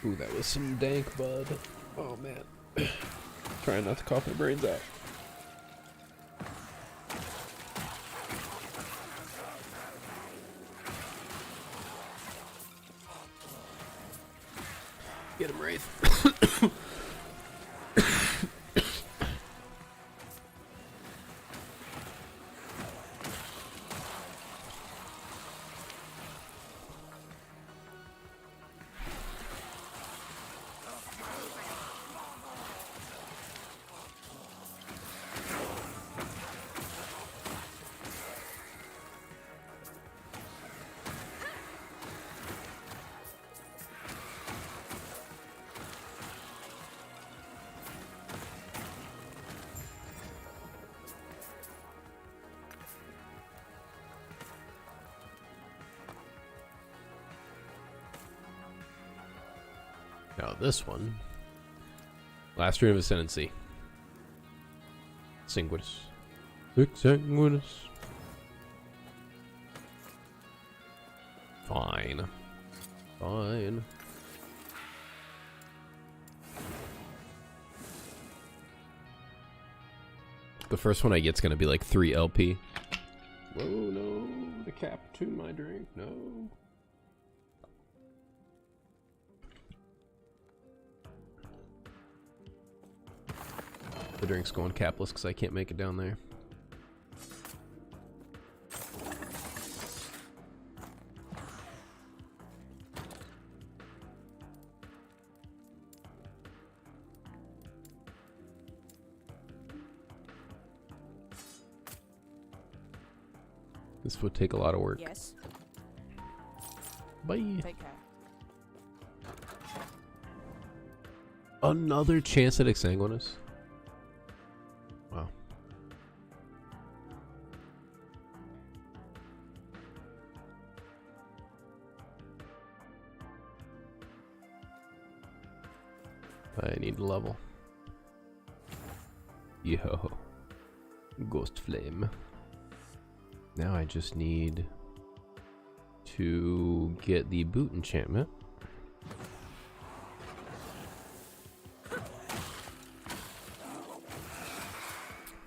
Ooh, that was some dank, bud. Oh, man. Trying not to cough my brains out. Get him, Wraith. Now this one. Last rune of Ascendancy. Sanguinus. Sanguinus. Fine. Fine. The first one I get's gonna be like 3 LP. Whoa, no. The cap to my drink. No. The drink's going capless because I can't make it down there. This would take a lot of work. Yes. Bye. Take care. Another chance at Exsanguinus. Wow. I need a level. Yo. Ghost Flame. Now I just need to get the boot enchantment.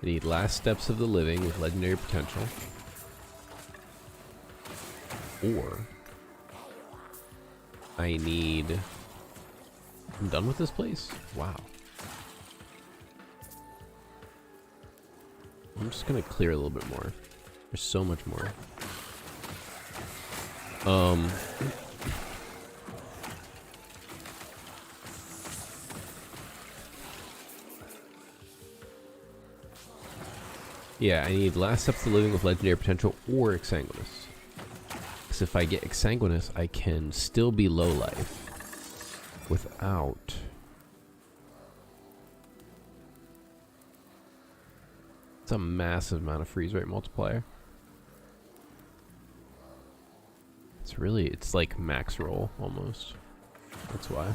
I need Last Steps of the Living with legendary potential. Or I need... I'm done with this place? Wow. I'm just gonna clear a little bit more. There's so much more. Yeah, I need Last Steps to Living with legendary potential or Exsanguinus. Because if I get Exsanguinus, I can still be low life without... It's a massive amount of freeze rate multiplier. It's really, it's like max roll almost. That's why.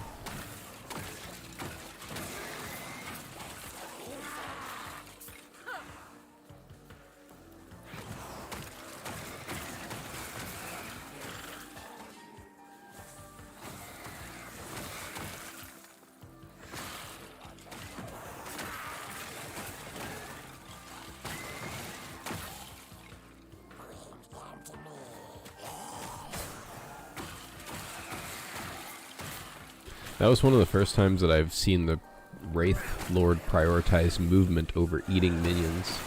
That was one of the first times that I've seen the Wraith Lord prioritize movement over eating minions.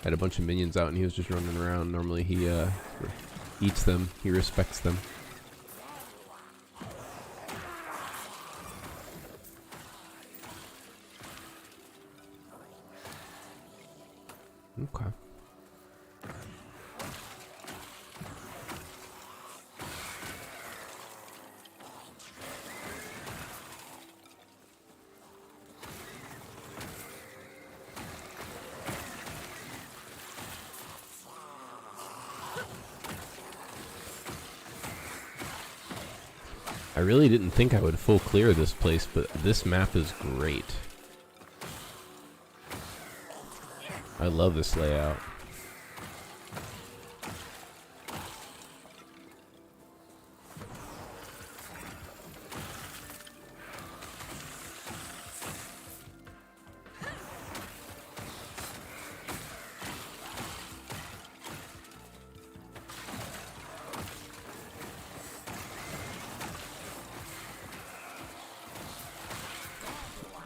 Had a bunch of minions out and he was just running around. Normally he eats them, he respects them. Okay. I really didn't think I would full clear this place, but this map is great. I love this layout.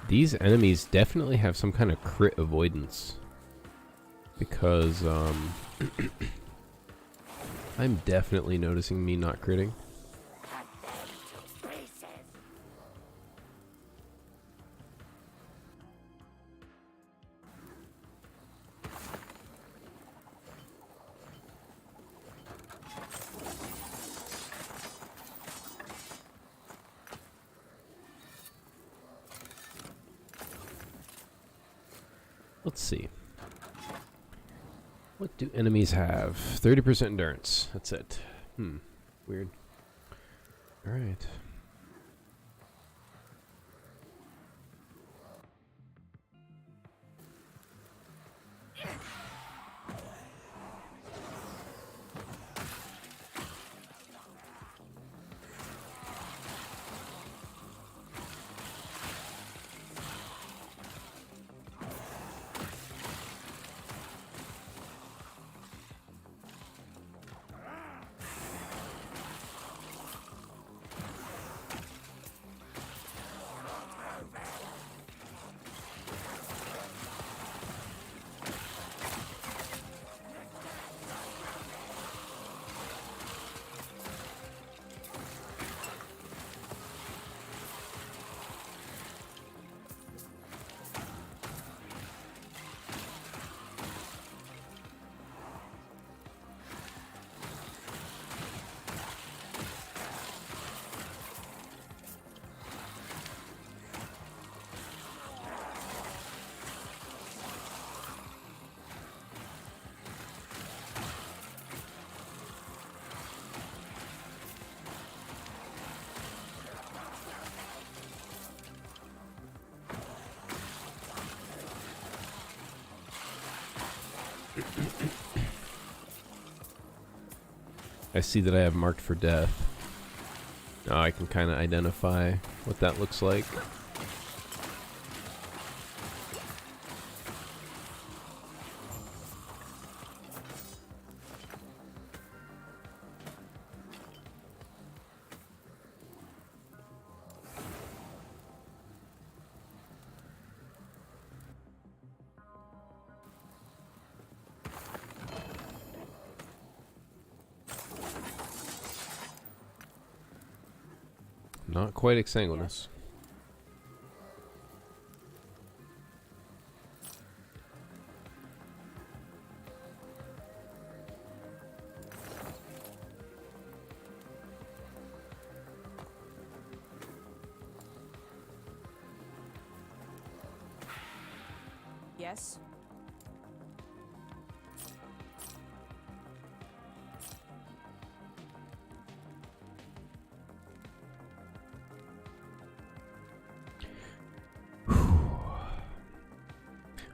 These enemies definitely have some kind of crit avoidance. Because, I'm definitely noticing me not critting. Let's see. What do enemies have? 30% endurance. That's it. Weird. Alright. I see that I have marked for death. Now I can kind of identify what that looks like. Not quite exsanguinous. Yes.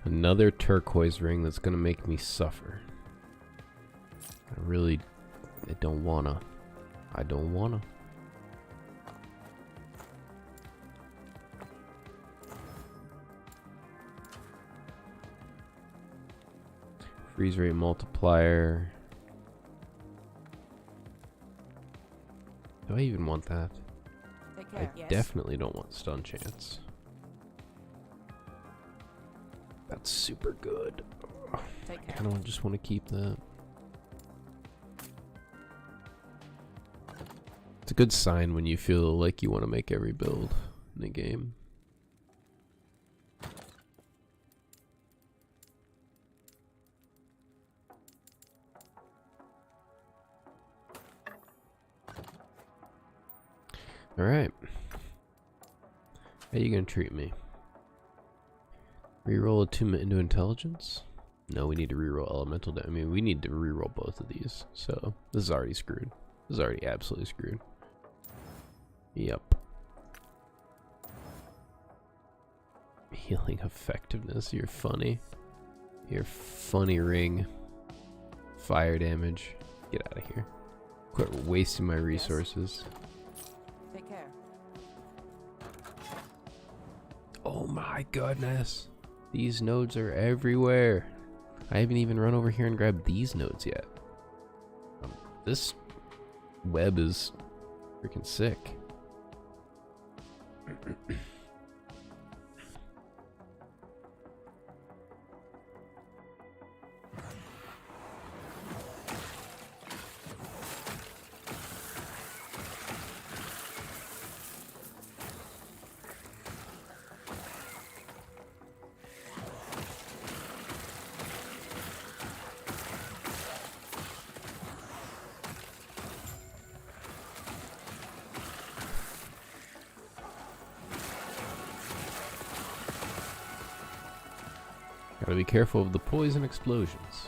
Another turquoise ring that's gonna make me suffer. I don't wanna. I don't wanna. Freeze rate multiplier. Do I even want that? Take I care. Yes. definitely don't want stun chance. That's super good. Take care. I kind of just want to keep that. It's a good sign when you feel like you want to make every build in the game. Alright. How you gonna treat me? Reroll attunement into intelligence? No, we need to reroll elemental I mean, we need to reroll both of these. So, this is already screwed. This is already absolutely screwed. Yep. Healing effectiveness, you're funny. You're funny, Ring. Fire damage. Get out of here. Quit wasting my resources. Take care. Oh my goodness. These nodes are everywhere. I haven't even run over here and grabbed these nodes yet. This web is freaking sick. Gotta be careful of the poison explosions.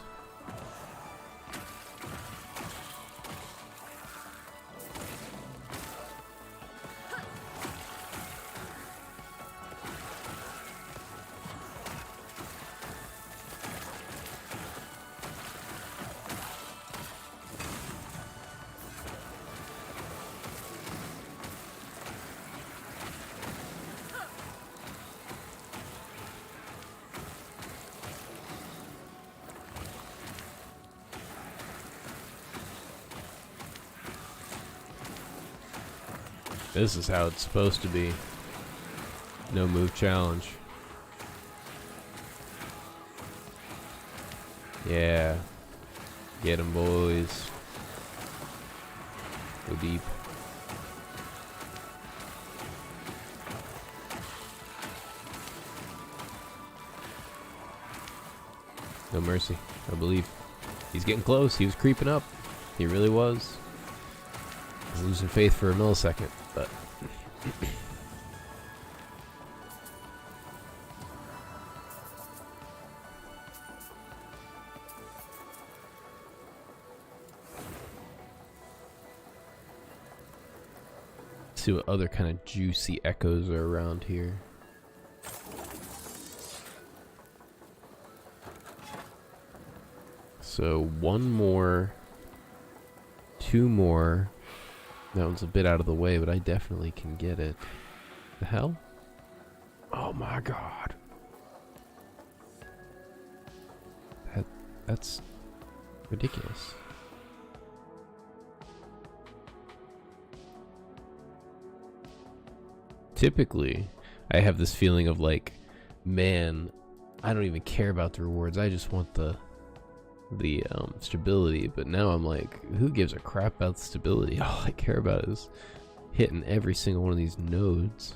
This is how it's supposed to be. No move challenge. Yeah. Get 'em, boys. Go deep. No mercy, I believe. He's getting close. He was creeping up. He really was. I was losing faith for a millisecond, but see what other kind of juicy echoes are around here. So one more, two more. That one's a bit out of the way, but I definitely can get it. The hell? Oh my god. That's ridiculous. Typically, I have this feeling of like, man, I don't even care about the rewards. I just want the stability. But now I'm like, who gives a crap about the stability? All I care about is hitting every single one of these nodes.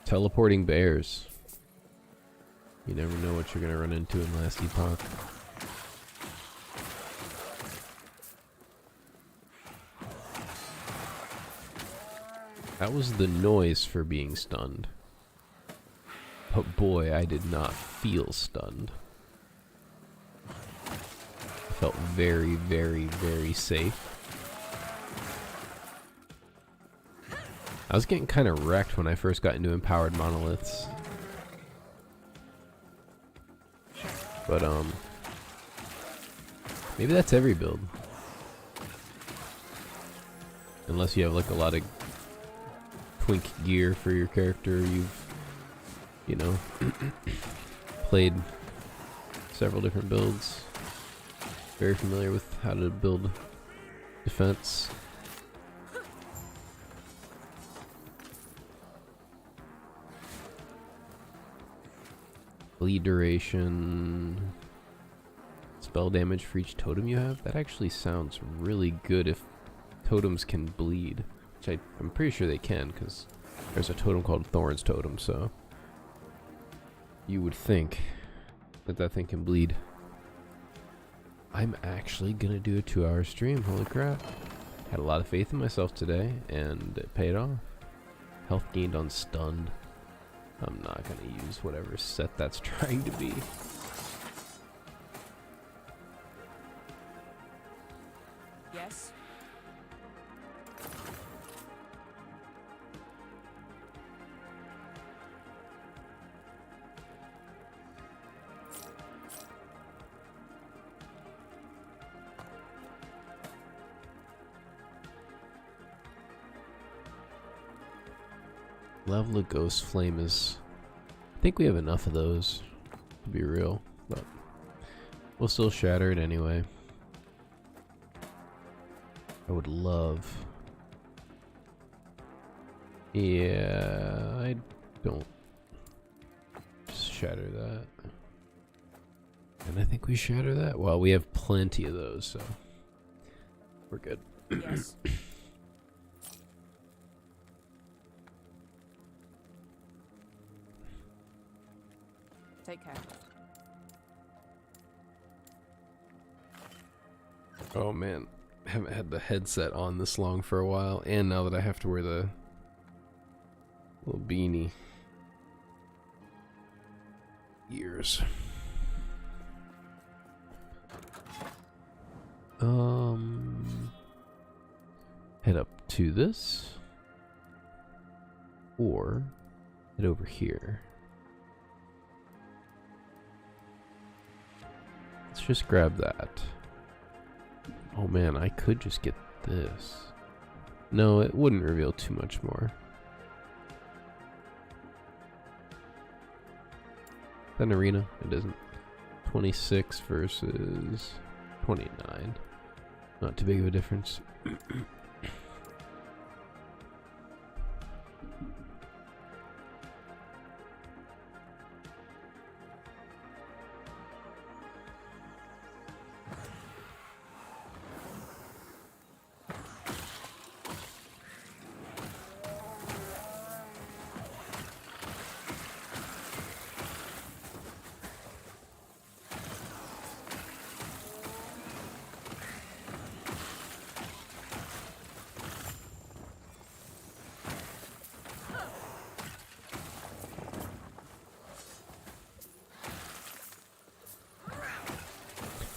Teleporting bears. You never know what you're gonna run into in Last Epoch. That was the noise for being stunned. But boy, I did not feel stunned. I felt very, very, very safe. I was getting kind of wrecked when I first got into empowered monoliths. But, maybe that's every build. Unless you have, like, a lot of twink gear for your character, you know, Played several different builds. Very familiar with how to build defense. Bleed duration. Spell damage for each totem you have. That actually sounds really good if totems can bleed. Which I'm pretty sure they can, because there's a totem called Thorn's Totem, so you would think that that thing can bleed. I'm actually gonna do a 2-hour stream. Holy crap. Had a lot of faith in myself today, and it paid off. Health gained on stunned. I'm not gonna use whatever set that's trying to be. Yes. Level of Ghost Flame is... I think we have enough of those, to be real, but we'll still shatter it anyway. I would love... Yeah, I don't... Just shatter that. And I think we shatter that. Well, we have plenty of those, so we're good. Yes. Take care. Oh man, I haven't had the headset on this long for a while, and now that I have to wear the little beanie. Ears. Head up to this, or head over here. Let's just grab that. Oh man, I could just get this. No, it wouldn't reveal too much more. An arena, it isn't. 26 versus 29. Not too big of a difference.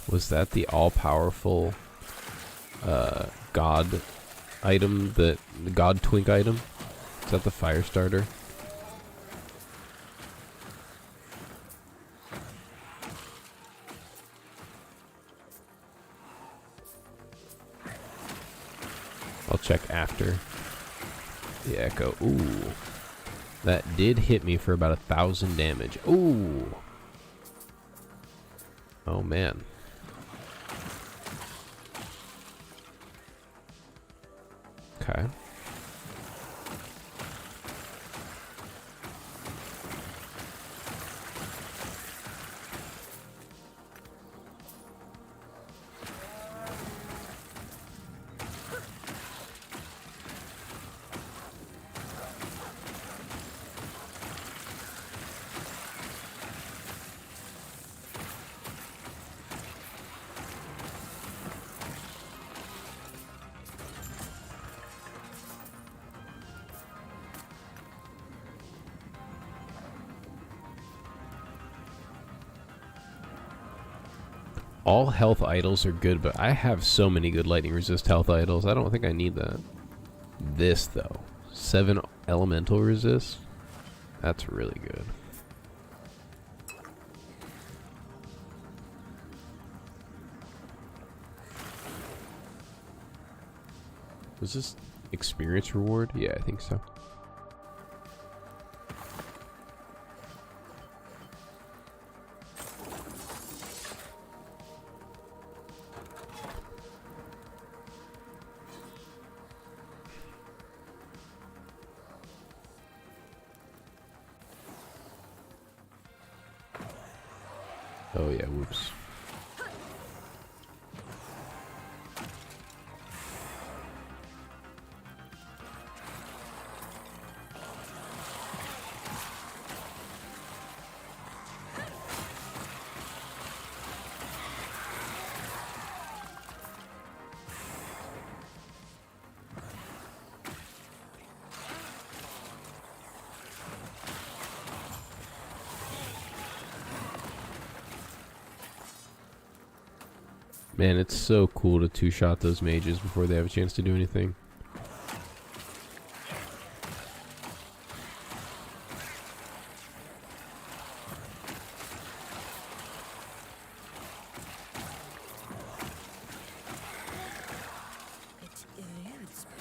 Was that the all-powerful god item, the god twink item? Is that the fire starter? I'll check after the echo. Ooh, that did hit me for about 1,000 damage. Ooh. Oh man. Okay. All health idols are good, but I have so many good lightning resist health idols. I don't think I need that. This, though. 7 elemental resist. That's really good. Was this experience reward? Yeah, I think so. Oh yeah, whoops. Man, it's so cool to two-shot those mages before they have a chance to do anything. It eludes me.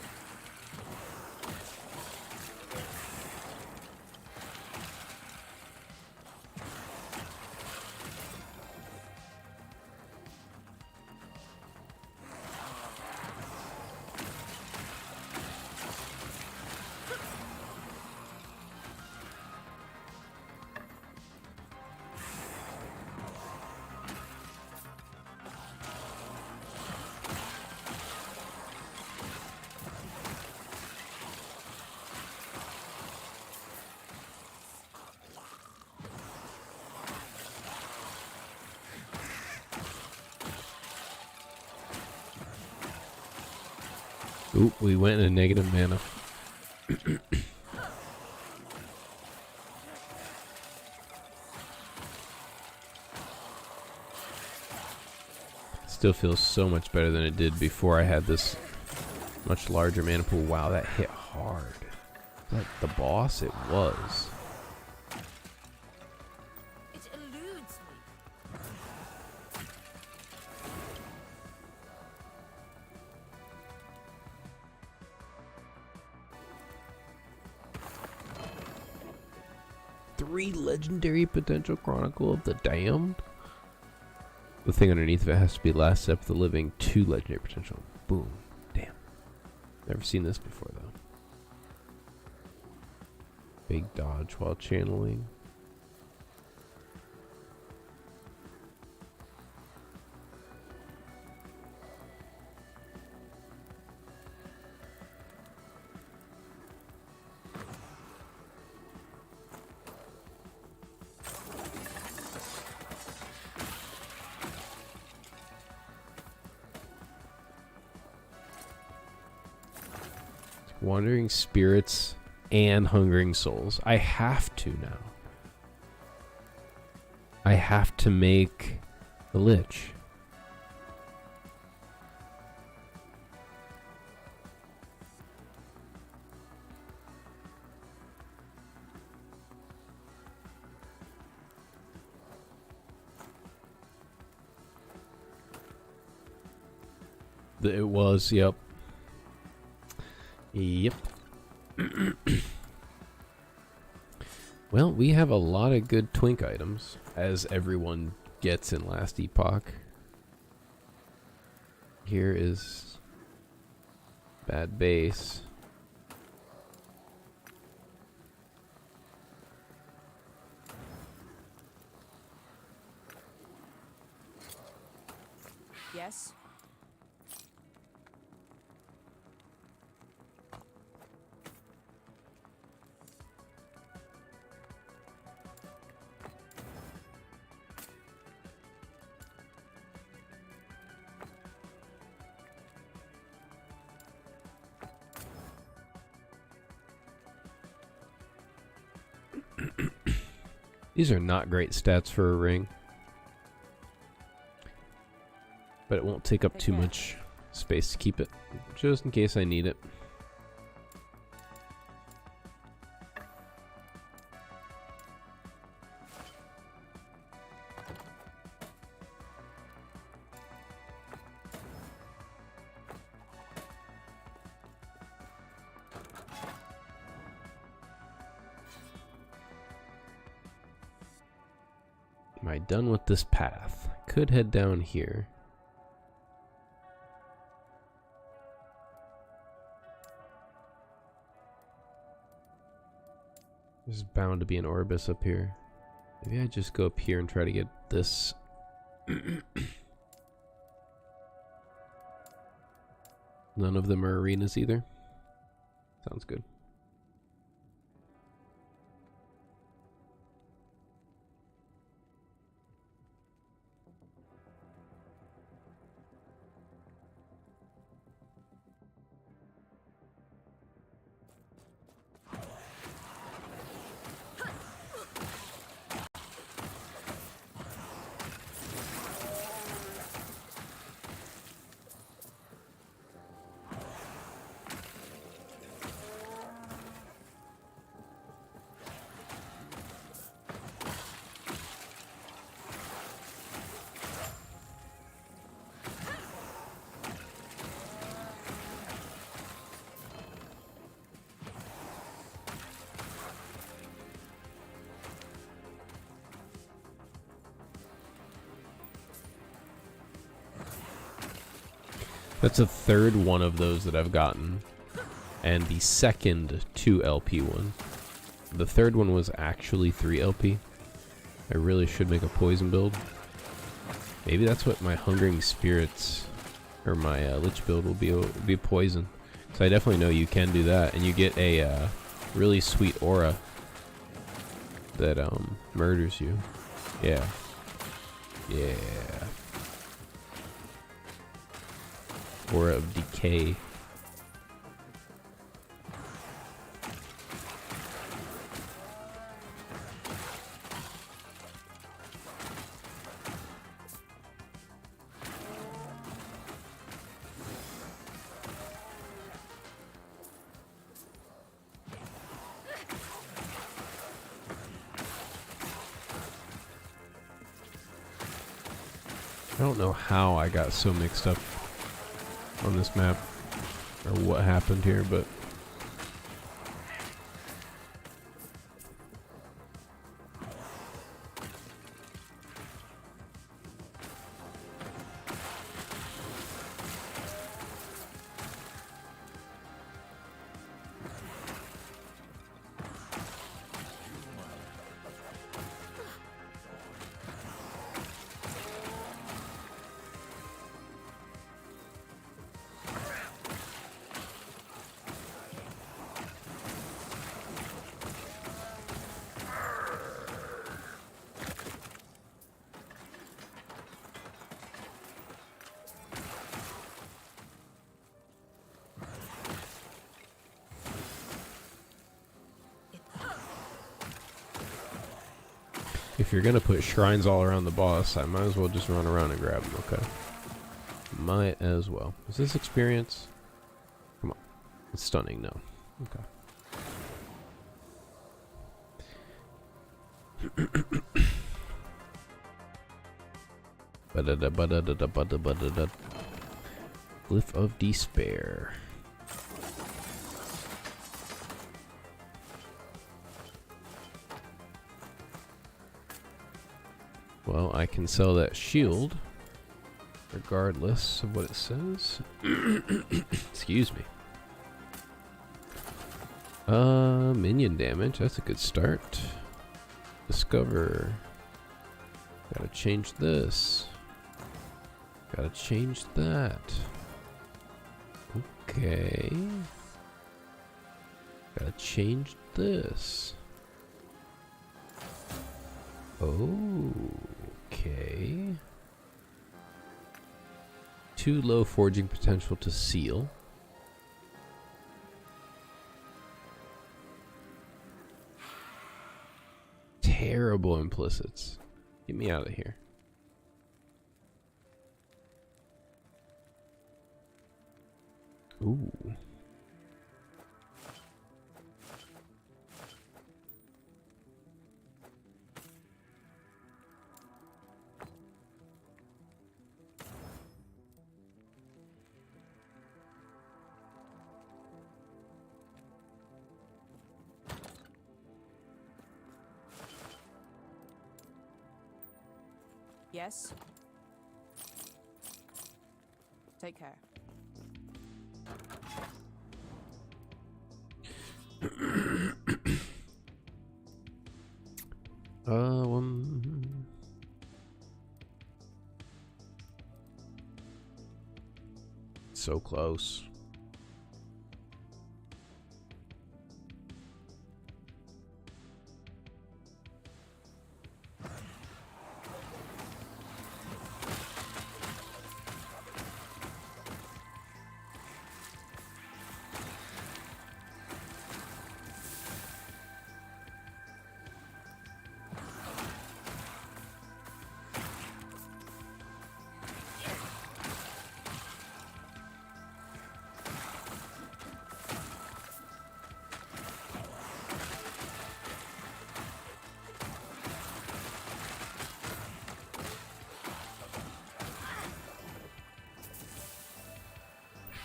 Oop, we went in a negative mana. Still feels so much better than it did before I had this much larger mana pool. Wow, that hit hard. Is that the boss? It was. It eludes me. Three legendary potential Chronicle of the Damned? The thing underneath of it has to be Last Step of the Living, 2 legendary potential. Boom. Damn. Never seen this before, though. Big dodge while channeling. Wandering Spirits and Hungering Souls. I have to now. I have to make the Lich. It was, yep. Yep. Well, we have a lot of good twink items, as everyone gets in Last Epoch. Here is bad base. Yes. These are not great stats for a ring, but it won't take up too much space to keep it, just in case I need it. Am I done with this path? Could head down here. There's bound to be an Orbis up here. Maybe I just go up here and try to get this None of them are arenas either. Sounds good. That's the third one of those that I've gotten, and the second 2 LP one. The third one was actually 3 LP. I really should make a poison build. Maybe that's what my Hungering Spirits, or my Lich build will be poison. So I definitely know you can do that, and you get a really sweet aura that murders you. Yeah. Yeah. Aura of Decay. I don't know how I got so mixed up on this map, or what happened here, but if you're gonna put shrines all around the boss, I might as well just run around and grab them, okay? Might as well. Is this experience? Come on. It's stunning, no. Okay. Glyph of Despair. Well, I can sell that shield, regardless of what it says. Excuse me. Minion damage, that's a good start. Discover. Gotta change this. Gotta change that. Okay. Gotta change this. Okay. Too low forging potential to seal. Terrible implicits. Get me out of here. Ooh. Yes. Take care. So close.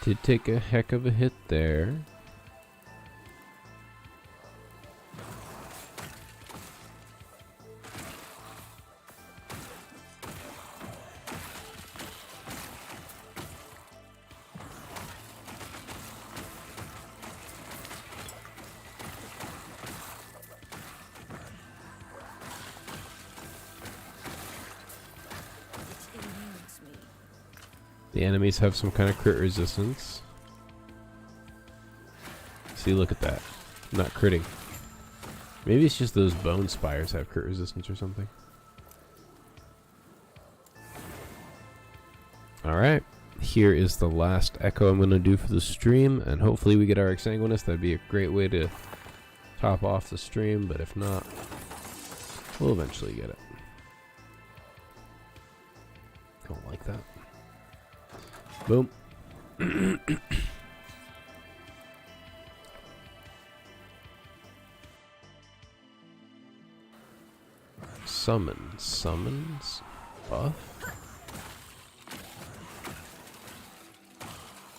Did take a heck of a hit there. It eludes me. The enemies have some kind of crit resistance. See, look at that. Not critting. Maybe it's just those bone spires have crit resistance or something. Alright. Here is the last echo I'm going to do for the stream, and hopefully we get our Exsanguinous. That'd be a great way to top off the stream, but if not, we'll eventually get it. Don't like that. Boom. Summons, buff.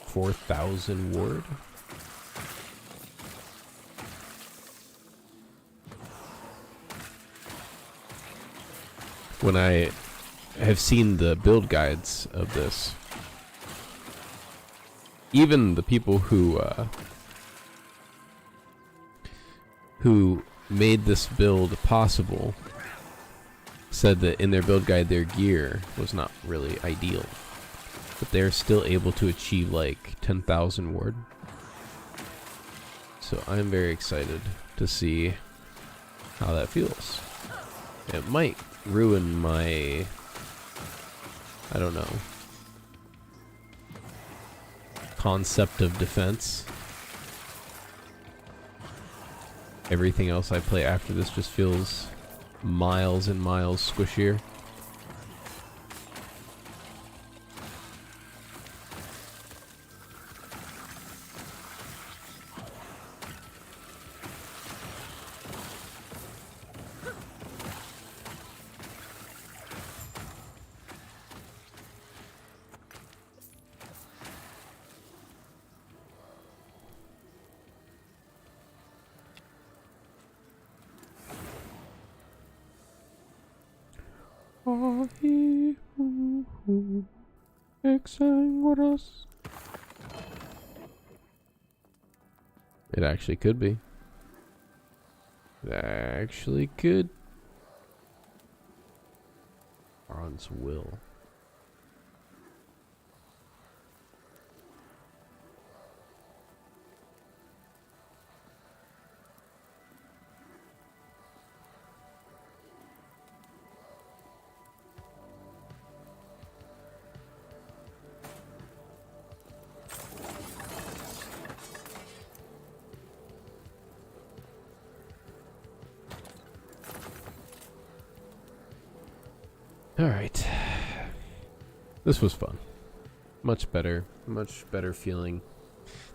4,000 ward. When I have seen the build guides of this, even the people who made this build possible said that in their build guide their gear was not really ideal, but they're still able to achieve like 10,000 ward. So I'm very excited to see how that feels. It might ruin my, I don't know, concept of defense. Everything else I play after this just feels miles and miles squishier. Exsanguinous. It actually could be. It actually could. Bronze will. Alright. This was fun. Much better feeling.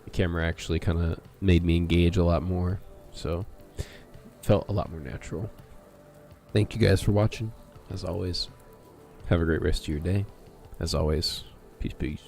The camera actually kind of made me engage a lot more, so felt a lot more natural. Thank you guys for watching. As always, have a great rest of your day. As always, peace.